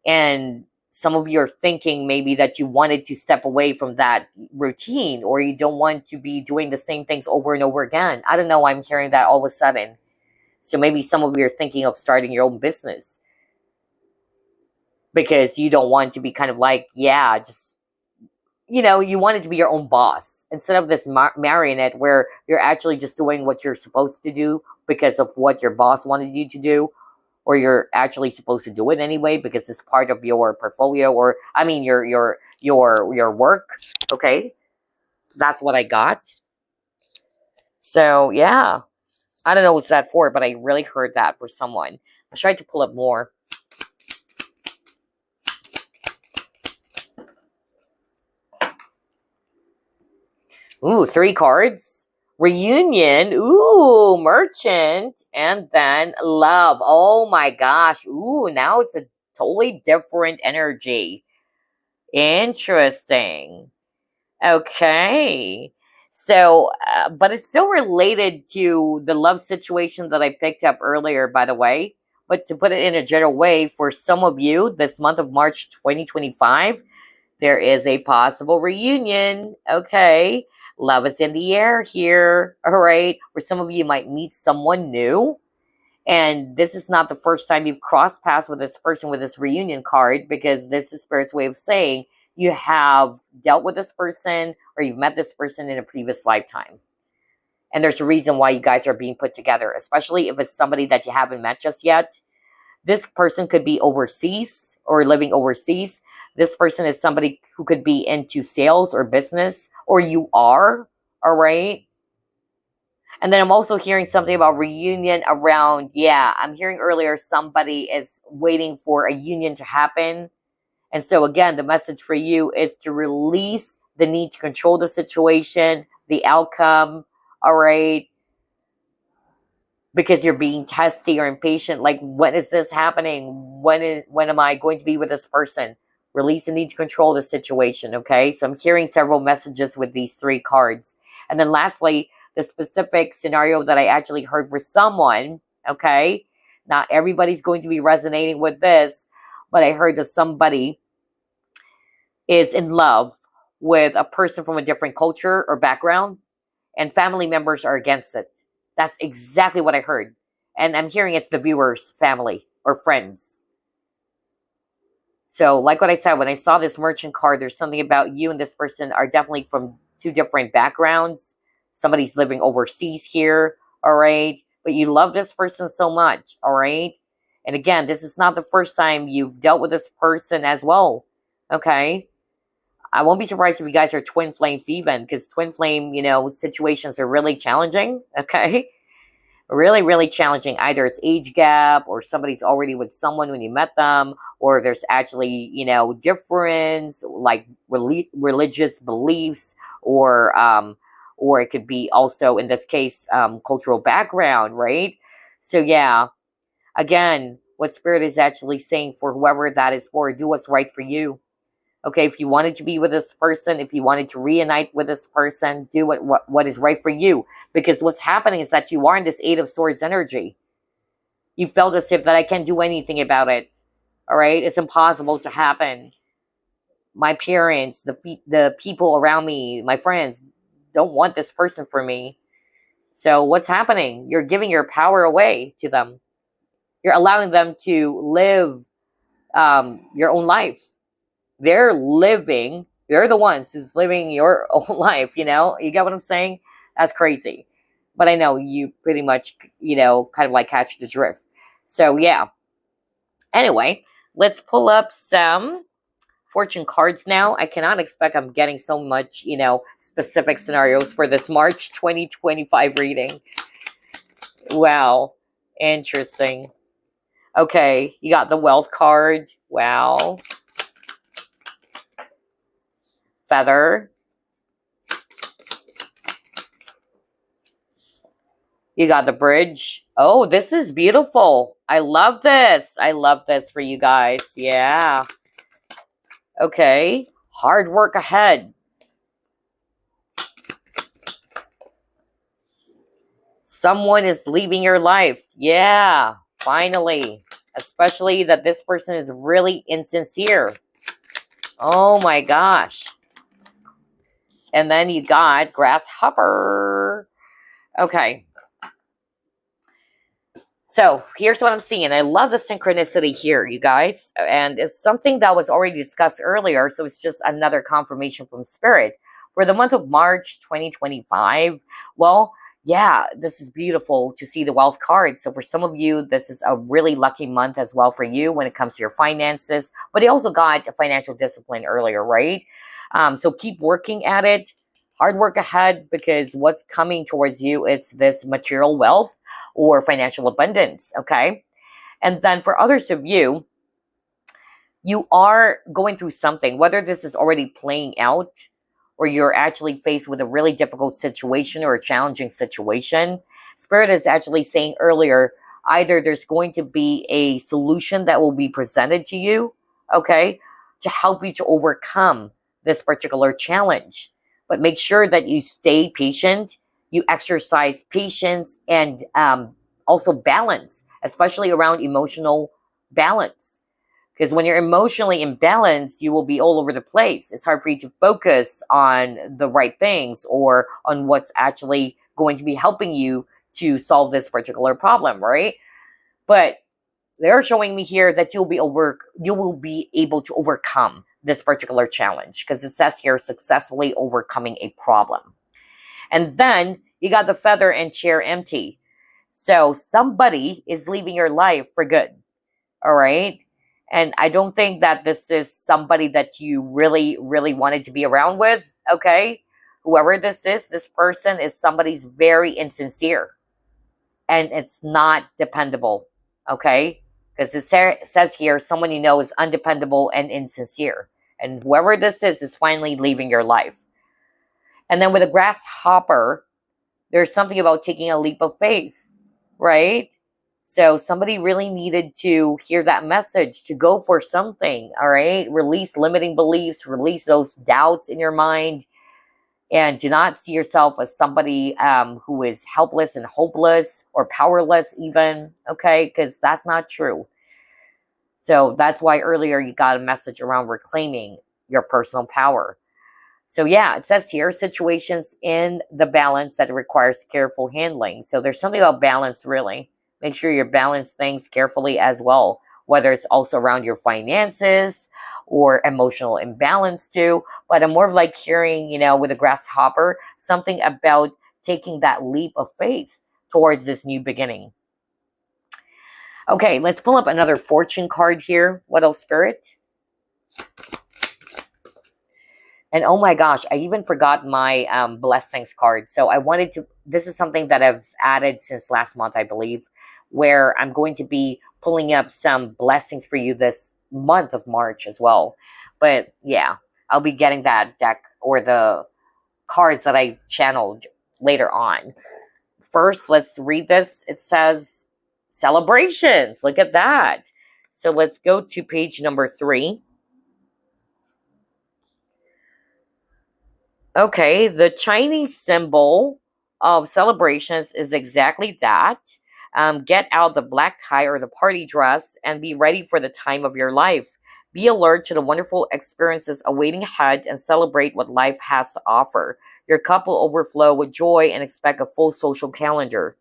S1: and some of you are thinking maybe that you wanted to step away from that routine, or you don't want to be doing the same things over and over again. I don't know why I'm hearing that all of a sudden. So maybe some of you are thinking of starting your own business because you don't want to be kind of like, yeah, just, you know, you want it to be your own boss instead of this marionette where you're actually just doing what you're supposed to do because of what your boss wanted you to do. Or you're actually supposed to do it anyway because it's part of your portfolio, or I mean your work. Okay, that's what I got. So yeah, I don't know what's that for, but I really heard that for someone. I tried to pull up more. Ooh, 3 cards. Reunion, ooh, merchant, and then love. Oh my gosh, ooh, now it's a totally different energy. Interesting. Okay. So, but it's still related to the love situation that I picked up earlier, by the way. But to put it in a general way, for some of you, this month of March 2025, there is a possible reunion. Okay. Love is in the air here, all right? Or some of you might meet someone new. And this is not the first time you've crossed paths with this person with this reunion card, because this is Spirit's way of saying you have dealt with this person or you've met this person in a previous lifetime. And there's a reason why you guys are being put together, especially if it's somebody that you haven't met just yet. This person could be overseas or living overseas. This person is somebody who could be into sales or business, or you are, all right? And then I'm also hearing something about reunion around, yeah, I'm hearing earlier somebody is waiting for a union to happen. And so again, the message for you is to release the need to control the situation, the outcome, all right? Because you're being testy or impatient. Like, when is this happening? When am I going to be with this person? Release the need to control the situation, okay? So I'm hearing several messages with these 3 cards. And then lastly, the specific scenario that I actually heard for someone, okay? Not everybody's going to be resonating with this, but I heard that somebody is in love with a person from a different culture or background, and family members are against it. That's exactly what I heard. And I'm hearing it's the viewer's family or friends. So, like what I said, when I saw this merchant card, there's something about you and this person are definitely from two different backgrounds. Somebody's living overseas here, all right? But you love this person so much, all right? And again, this is not the first time you've dealt with this person as well, okay? I won't be surprised if you guys are twin flames even, because twin flame, situations are really challenging, okay? Really, really challenging. Either it's age gap or somebody's already with someone when you met them, or there's actually, difference like religious beliefs, or it could be also in this case, cultural background, right? So yeah, again, what spirit is actually saying for whoever that is for, do what's right for you. Okay, if you wanted to be with this person, if you wanted to reunite with this person, do what is right for you. Because what's happening is that you are in this Eight of Swords energy. You felt as if that I can't do anything about it. All right, it's impossible to happen. My parents, the people around me, my friends, don't want this person for me. So what's happening? You're giving your power away to them. You're allowing them to live your own life. They're the ones who's living your own life, you get what I'm saying? That's crazy. But I know you pretty much, kind of like catch the drift. So yeah. Anyway, let's pull up some fortune cards now. I cannot expect I'm getting so much, specific scenarios for this March 2025 reading. Wow. Interesting. Okay, you got the wealth card. Wow. Feather. You got the bridge. Oh, this is beautiful. I love this. I love this for you guys. Yeah. Okay. Hard work ahead. Someone is leaving your life. Yeah. Finally. Especially that this person is really insincere. Oh my gosh. And then you got grasshopper. Okay. So here's what I'm seeing. I love the synchronicity here, you guys. And it's something that was already discussed earlier. So it's just another confirmation from Spirit. For the month of March 2025, well, yeah, this is beautiful to see the wealth card. So for some of you, this is a really lucky month as well for you when it comes to your finances. But you also got a financial discipline earlier, right? So keep working at it. Hard work ahead, because what's coming towards you, it's this material wealth or financial abundance, okay? And then for others of you, you are going through something, whether this is already playing out or you're actually faced with a really difficult situation or a challenging situation. Spirit is actually saying earlier, either there's going to be a solution that will be presented to you, okay, to help you to overcome this particular challenge. But make sure that you stay patient, you exercise patience, and also balance, especially around emotional balance. Because when you're emotionally imbalanced, you will be all over the place. It's hard for you to focus on the right things or on what's actually going to be helping you to solve this particular problem, right? But they're showing me here that you will be able to overcome this particular challenge, because it says here successfully overcoming a problem. And then you got the feather and chair empty. So somebody is leaving your life for good. All right. And I don't think that this is somebody that you really, really wanted to be around with. Okay. Whoever this is, this person is somebody's very insincere. And it's not dependable. Okay. Because it says here, someone you know is undependable and insincere. And whoever this is finally leaving your life. And then with a grasshopper, there's something about taking a leap of faith, right? So somebody really needed to hear that message, to go for something, all right? Release limiting beliefs, release those doubts in your mind, and do not see yourself as somebody who is helpless and hopeless or powerless even, okay? Because that's not true. So that's why earlier you got a message around reclaiming your personal power. So yeah, it says here, situations in the balance that requires careful handling. So there's something about balance, really. Make sure you balance things carefully as well, whether it's also around your finances, or emotional imbalance too. But I'm more of like hearing, with a grasshopper, something about taking that leap of faith towards this new beginning. Okay, let's pull up another fortune card here. What else, Spirit? And oh my gosh, I even forgot my blessings card. So I wanted to, this is something that I've added since last month, I believe, where I'm going to be pulling up some blessings for you this month of March as well. But yeah, I'll be getting that deck or the cards that I channeled later on. First, let's read this. It says celebrations. Look at that. So let's go to page number 3. Okay, the Chinese symbol of celebrations is exactly that. Get out the black tie or the party dress and be ready for the time of your life. Be alert to the wonderful experiences awaiting ahead and celebrate what life has to offer. Your cup will overflow with joy and expect a full social calendar.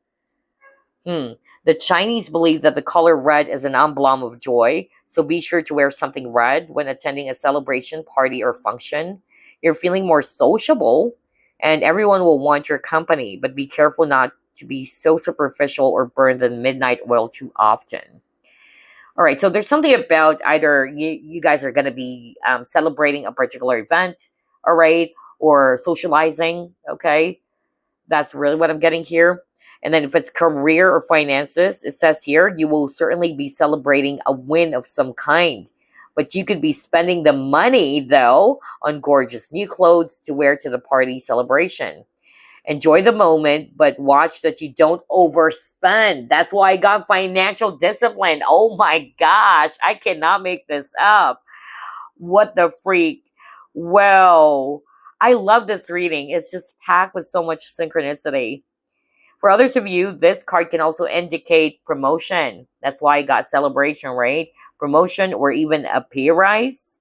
S1: The Chinese believe that the color red is an emblem of joy, so be sure to wear something red when attending a celebration, party, or function. You're feeling more sociable, and everyone will want your company, but be careful not to be so superficial or burn the midnight oil too often. All right, so there's something about either you guys are going to be celebrating a particular event, all right, or socializing, okay? That's really what I'm getting here. And then if it's career or finances, it says here, you will certainly be celebrating a win of some kind. But you could be spending the money, though, on gorgeous new clothes to wear to the party celebration. Enjoy the moment, but watch that you don't overspend. That's why I got financial discipline. Oh my gosh, I cannot make this up. What the freak? Well, I love this reading. It's just packed with so much synchronicity. For others of you, this card can also indicate promotion. That's why I got celebration, right? Promotion or even a pay rise.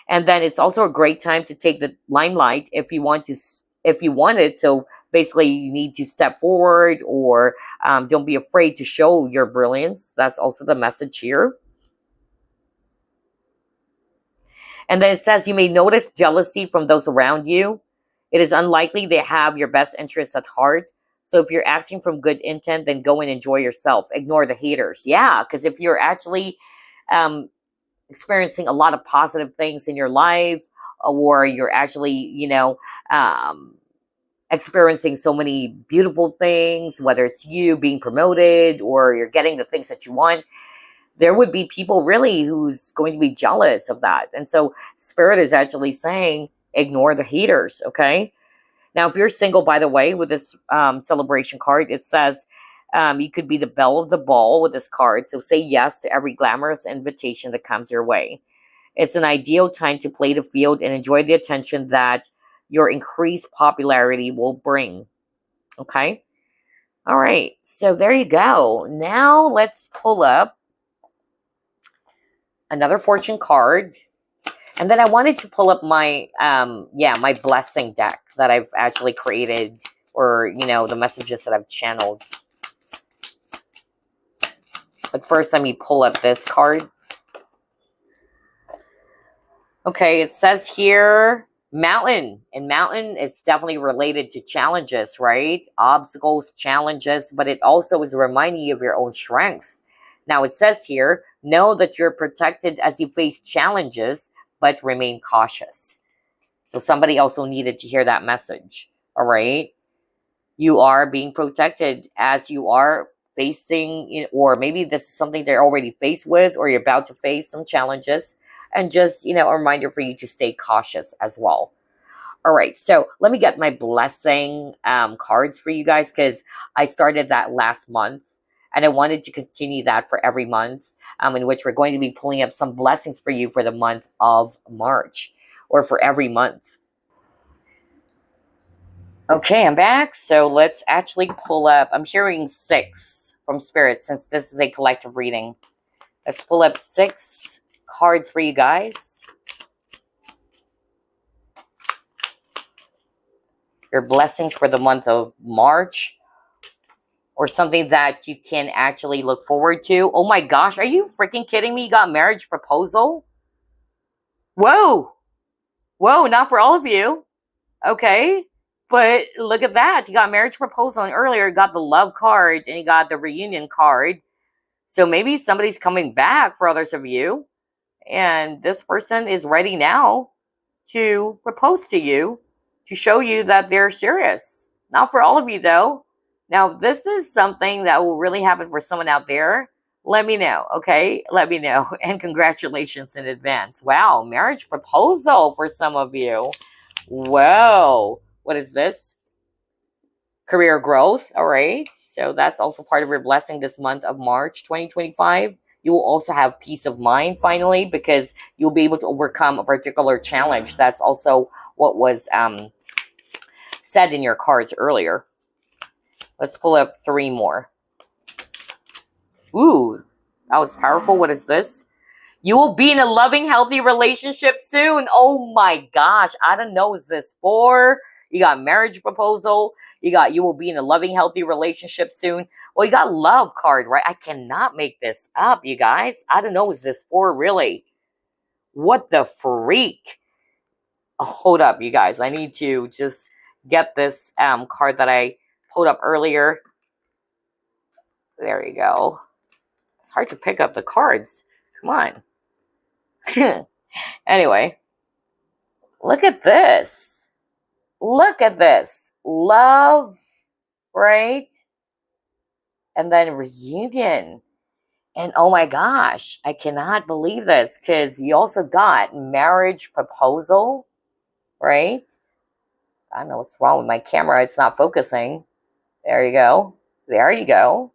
S1: And then it's also a great time to take the limelight if you want it. So basically you need to step forward or don't be afraid to show your brilliance. That's also the message here. And then it says you may notice jealousy from those around you. It is unlikely they have your best interests at heart. So if you're acting from good intent, then go and enjoy yourself. Ignore the haters. Yeah, because if you're actually experiencing a lot of positive things in your life, or you're actually, experiencing so many beautiful things, whether it's you being promoted or you're getting the things that you want, there would be people really who's going to be jealous of that. And so Spirit is actually saying, ignore the haters, okay? Now, if you're single, by the way, with this celebration card, it says you could be the belle of the ball with this card. So say yes to every glamorous invitation that comes your way. It's an ideal time to play the field and enjoy the attention that your increased popularity will bring. Okay? All right. So there you go. Now let's pull up another fortune card. And then I wanted to pull up my, my blessing deck that I've actually created, or, the messages that I've channeled. But first, let me pull up this card. Okay, it says here, mountain. And mountain is definitely related to challenges, right? Obstacles, challenges, but it also is reminding you of your own strength. Now, it says here, know that you're protected as you face challenges, but remain cautious. So somebody also needed to hear that message, all right? You are being protected as you are facing, or maybe this is something they're already faced with, or you're about to face some challenges, and just, a reminder for you to stay cautious as well. All right, so let me get my blessing cards for you guys, because I started that last month, and I wanted to continue that for every month. In which we're going to be pulling up some blessings for you for the month of March, or for every month. Okay, I'm back. So let's actually pull up, I'm hearing 6 from Spirit, since this is a collective reading. Let's pull up 6 cards for you guys. Your blessings for the month of March. Or something that you can actually look forward to. Oh my gosh, are you freaking kidding me? You got marriage proposal? Whoa. Whoa, not for all of you. Okay. But look at that. You got marriage proposal and earlier you got the love card and you got the reunion card. So maybe somebody's coming back for others of you. And this person is ready now to propose to you to show you that they're serious. Not for all of you, though. Now, this is something that will really happen for someone out there. Let me know, okay? Let me know. And congratulations in advance. Wow, marriage proposal for some of you. Whoa. What is this? Career growth. All right. So that's also part of your blessing this month of March 2025. You will also have peace of mind finally because you'll be able to overcome a particular challenge. That's also what was said in your cards earlier. Let's pull up 3 more. Ooh, that was powerful. What is this? You will be in a loving, healthy relationship soon. Oh my gosh. I don't know what this for. You got marriage proposal. You will be in a loving, healthy relationship soon. Well, you got love card, right? I cannot make this up, you guys. I don't know what this for, really. What the freak? Oh, hold up, you guys. I need to just get this card that I pulled up earlier. There you go. It's hard to pick up the cards. Come on. Anyway, look at this. Look at this. Love, right? And then reunion. And oh my gosh, I cannot believe this because you also got marriage proposal, right? I don't know what's wrong with my camera. It's not focusing. There you go. There you go.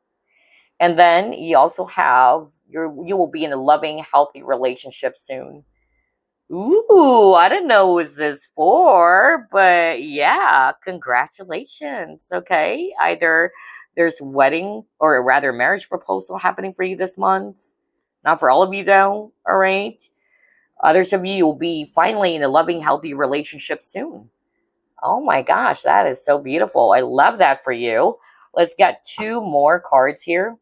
S1: And then you also have you will be in a loving, healthy relationship soon. Ooh, I didn't know what this for, but yeah, congratulations. Okay, either there's wedding or rather marriage proposal happening for you this month. Not for all of you though, all right? Others of you will be finally in a loving, healthy relationship soon. Oh my gosh, that is so beautiful. I love that for you. Let's get 2 more cards here.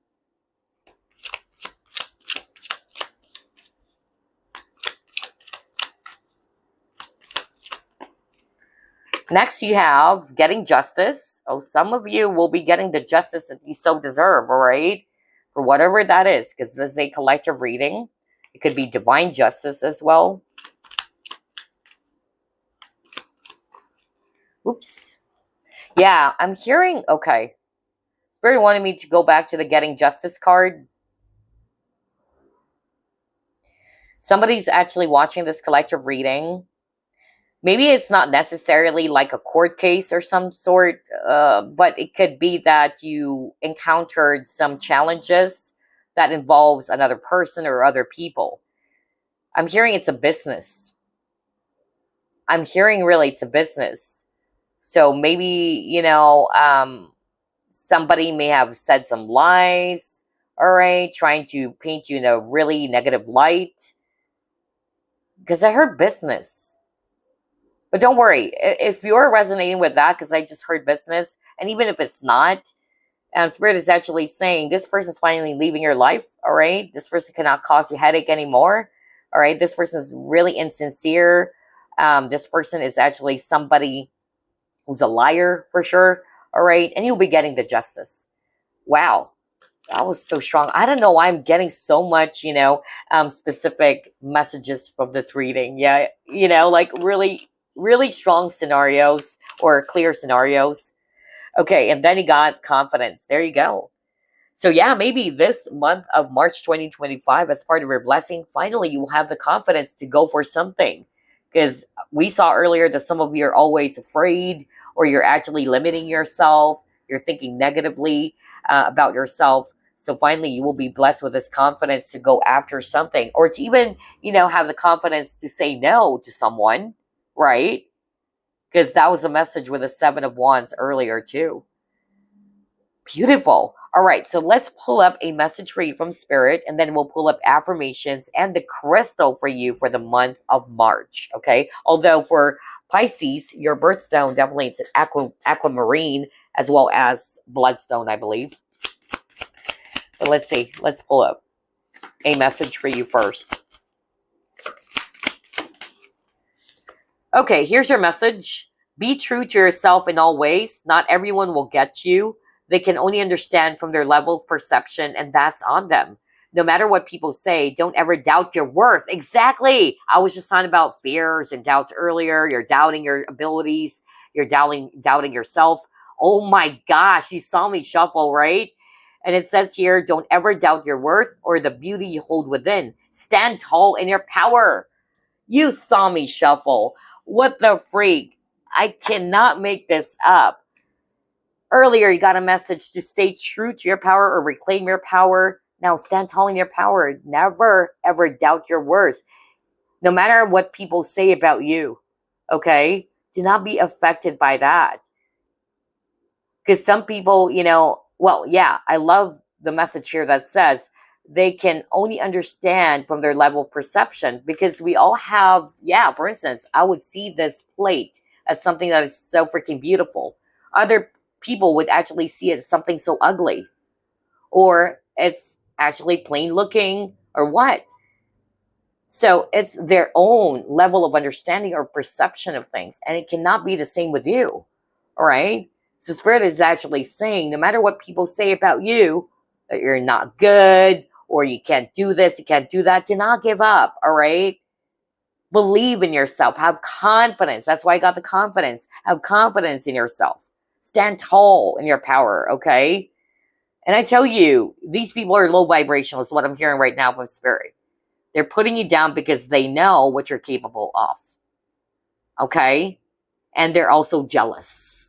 S1: Next, you have getting justice. Oh, some of you will be getting the justice that you so deserve, all right? For whatever that is, because this is a collective reading. It could be divine justice as well. Oops. Yeah, I'm hearing, okay. Spirit wanted me to go back to the getting justice card. Somebody's actually watching this collective reading. Maybe it's not necessarily like a court case or some sort, but it could be that you encountered some challenges that involves another person or other people. I'm hearing it's a business. I'm hearing really it's a business. So maybe, you know, somebody may have said some lies, all right, trying to paint you in a really negative light. Because I heard business. But don't worry, if you're resonating with that, because I just heard business, and even if it's not, Spirit is actually saying this person's finally leaving your life, all right? This person cannot cause you headache anymore, all right? This person is really insincere. This person is actually somebody who's a liar for sure, all right? And you'll be getting the justice. Wow, that was so strong. I don't know why I'm getting so much, you know, specific messages from this reading. Yeah, you know, like really strong scenarios or clear scenarios. Okay, and then you got confidence. There you go. So yeah, maybe this month of March 2025, as part of your blessing, finally you will have the confidence to go for something. Because we saw earlier that some of you are always afraid, or you're actually limiting yourself. You're thinking negatively about yourself. So finally you will be blessed with this confidence to go after something, or to even, you know, have the confidence to say no to someone. Right? Because that was a message with the 7 of Wands earlier too. Beautiful. All right, so let's pull up a message for you from Spirit, and then we'll pull up affirmations and the crystal for you for the month of March, okay? Although for Pisces, your birthstone definitely is an aquamarine as well as bloodstone, I believe. But let's see. Let's pull up a message for you first. Okay, here's your message. Be true to yourself in all ways. Not everyone will get you. They can only understand from their level of perception, and that's on them. No matter what people say, don't ever doubt your worth. Exactly. I was just talking about fears and doubts earlier. You're doubting your abilities. You're doubting yourself. Oh my gosh, you saw me shuffle, right? And it says here, don't ever doubt your worth or the beauty you hold within. Stand tall in your power. You saw me shuffle. What the freak? I cannot make this up. Earlier, you got a message to stay true to your power or reclaim your power. Now, stand tall in your power. Never, ever doubt your worth. No matter what people say about you, okay? Do not be affected by that. Because some people, well, yeah, I love the message here that says they can only understand from their level of perception, because we all have, yeah, for instance, I would see this plate as something that is so freaking beautiful. Other people would actually see it as something so ugly, or it's actually plain looking, or what. So it's their own level of understanding or perception of things, and it cannot be the same with you. All right. So Spirit is actually saying, no matter what people say about you, that you're not good, or you can't do this, you can't do that, do not give up. All right. Believe in yourself. Have confidence. That's why I got the confidence. Have confidence in yourself. Stand tall in your power. Okay. And I tell you, these people are low vibrational, is what I'm hearing right now from Spirit. They're putting you down because they know what you're capable of. Okay? And they're also jealous.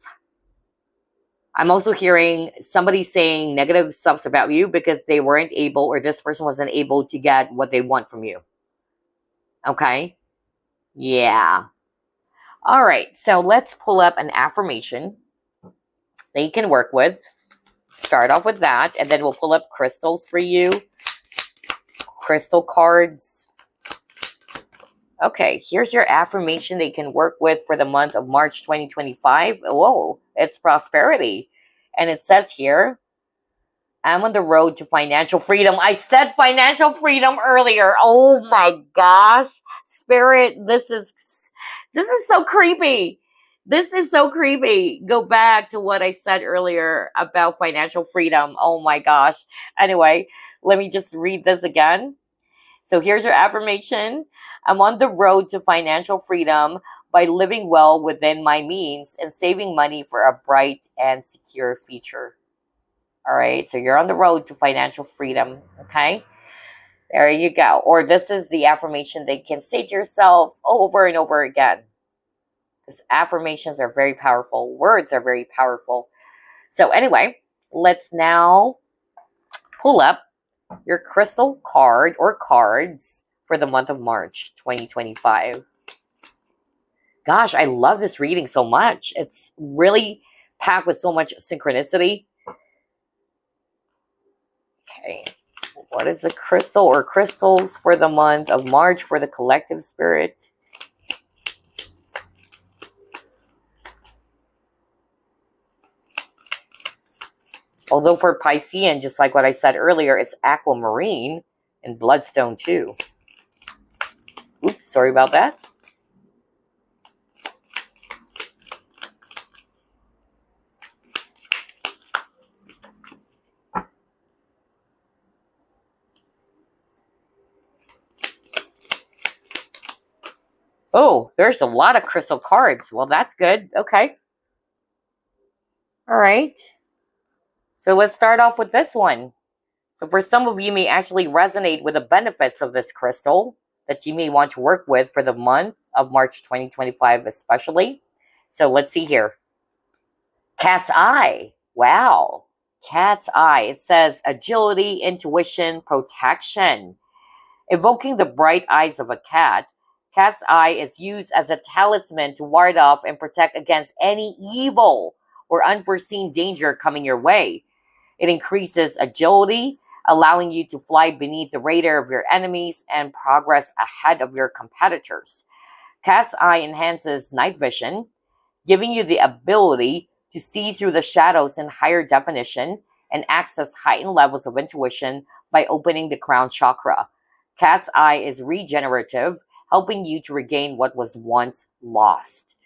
S1: I'm also hearing somebody saying negative stuff about you because they weren't able, or this person wasn't able to get what they want from you. Okay? Yeah. All right. So let's pull up an affirmation that you can work with. Start off with that, and then we'll pull up crystals for you. Crystal cards. Okay, here's your affirmation that you can work with for the month of March 2025. Whoa, it's prosperity. And it says here, I'm on the road to financial freedom. I said financial freedom earlier. Oh my gosh. Spirit, this is so creepy. This is so creepy. Go back to what I said earlier about financial freedom. Oh my gosh. Anyway, let me just read this again. So here's your affirmation. I'm on the road to financial freedom by living well within my means and saving money for a bright and secure future. All right. So you're on the road to financial freedom. Okay. There you go. Or this is the affirmation that you can say to yourself over and over again. Because affirmations are very powerful. Words are very powerful. So anyway, let's now pull up your crystal card or cards for the month of March 2025. Gosh, I love this reading so much. It's really packed with so much synchronicity. Okay. What is the crystal or crystals for the month of March for the collective spirit? Although for Piscean, just like what I said earlier, it's aquamarine and bloodstone too. Oops, sorry about that. Oh, there's a lot of crystal cards. Well, that's good. Okay. All right. So let's start off with this one. So for some of you may actually resonate with the benefits of this crystal that you may want to work with for the month of March 2025 especially. So let's see here. Cat's eye. Wow. Cat's eye. It says agility, intuition, protection. Evoking the bright eyes of a cat, cat's eye is used as a talisman to ward off and protect against any evil or unforeseen danger coming your way. It increases agility, allowing you to fly beneath the radar of your enemies and progress ahead of your competitors. Cat's eye enhances night vision, giving you the ability to see through the shadows in higher definition and access heightened levels of intuition by opening the crown chakra. Cat's eye is regenerative, helping you to regain what was once lost.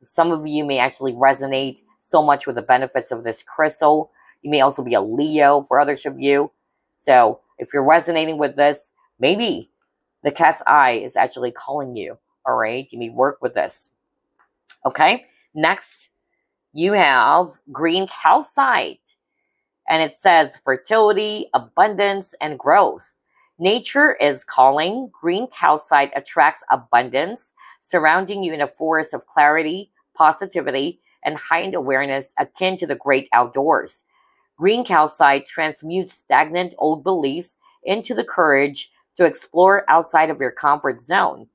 S1: Some of you may actually resonate so much with the benefits of this crystal. You may also be a Leo for others of you. So if you're resonating with this, maybe the cat's eye is actually calling you. All right, you may work with this. Okay, next you have green calcite, and it says fertility, abundance, and growth. Nature is calling. Green calcite attracts abundance, surrounding you in a forest of clarity, positivity, and heightened awareness akin to the great outdoors. Green calcite transmutes stagnant old beliefs into the courage to explore outside of your comfort zone.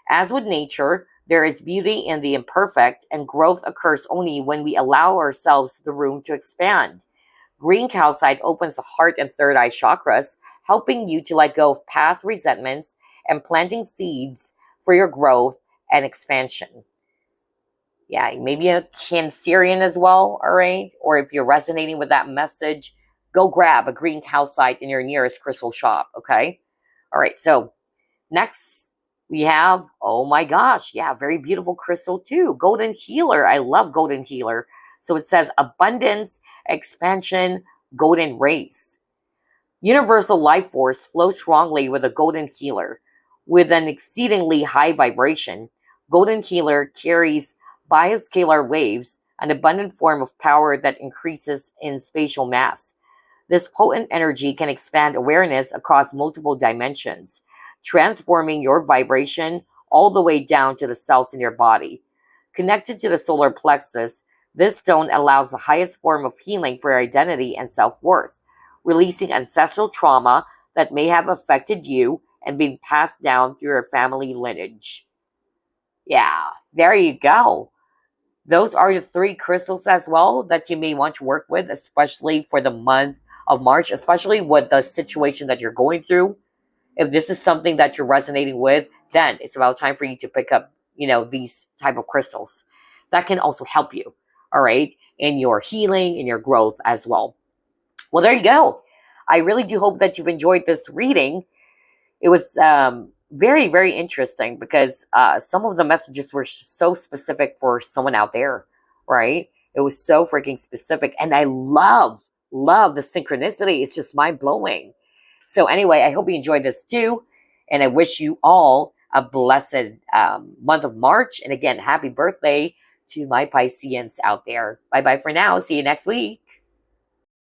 S1: As with nature, there is beauty in the imperfect, and growth occurs only when we allow ourselves the room to expand. Green calcite opens the heart and third eye chakras, helping you to let go of past resentments and planting seeds for your growth and expansion. Yeah, maybe a Cancerian as well, all right? Or if you're resonating with that message, go grab a green calcite in your nearest crystal shop, okay? All right, so next we have, oh my gosh, yeah, very beautiful crystal too. Golden Healer. I love Golden Healer. So it says abundance, expansion, golden rays. Universal life force flows strongly with a Golden Healer. With an exceedingly high vibration, Golden Healer carries bioscalar waves, an abundant form of power that increases in spatial mass. This potent energy can expand awareness across multiple dimensions, transforming your vibration all the way down to the cells in your body. Connected to the solar plexus, this stone allows the highest form of healing for your identity and self-worth, releasing ancestral trauma that may have affected you and been passed down through your family lineage. Yeah, there you go. Those are the 3 crystals as well that you may want to work with, especially for the month of March, especially with the situation that you're going through. If this is something that you're resonating with, then it's about time for you to pick up, these type of crystals that can also help you, all right, in your healing, in your growth as well. Well, there you go. I really do hope that you've enjoyed this reading. It was very, very interesting because some of the messages were so specific for someone out there, right? It was so freaking specific. And I love the synchronicity. It's just mind-blowing. So anyway, I hope you enjoyed this too. And I wish you all a blessed month of March. And again, happy birthday to my Pisceans out there. Bye-bye for now. See you next week.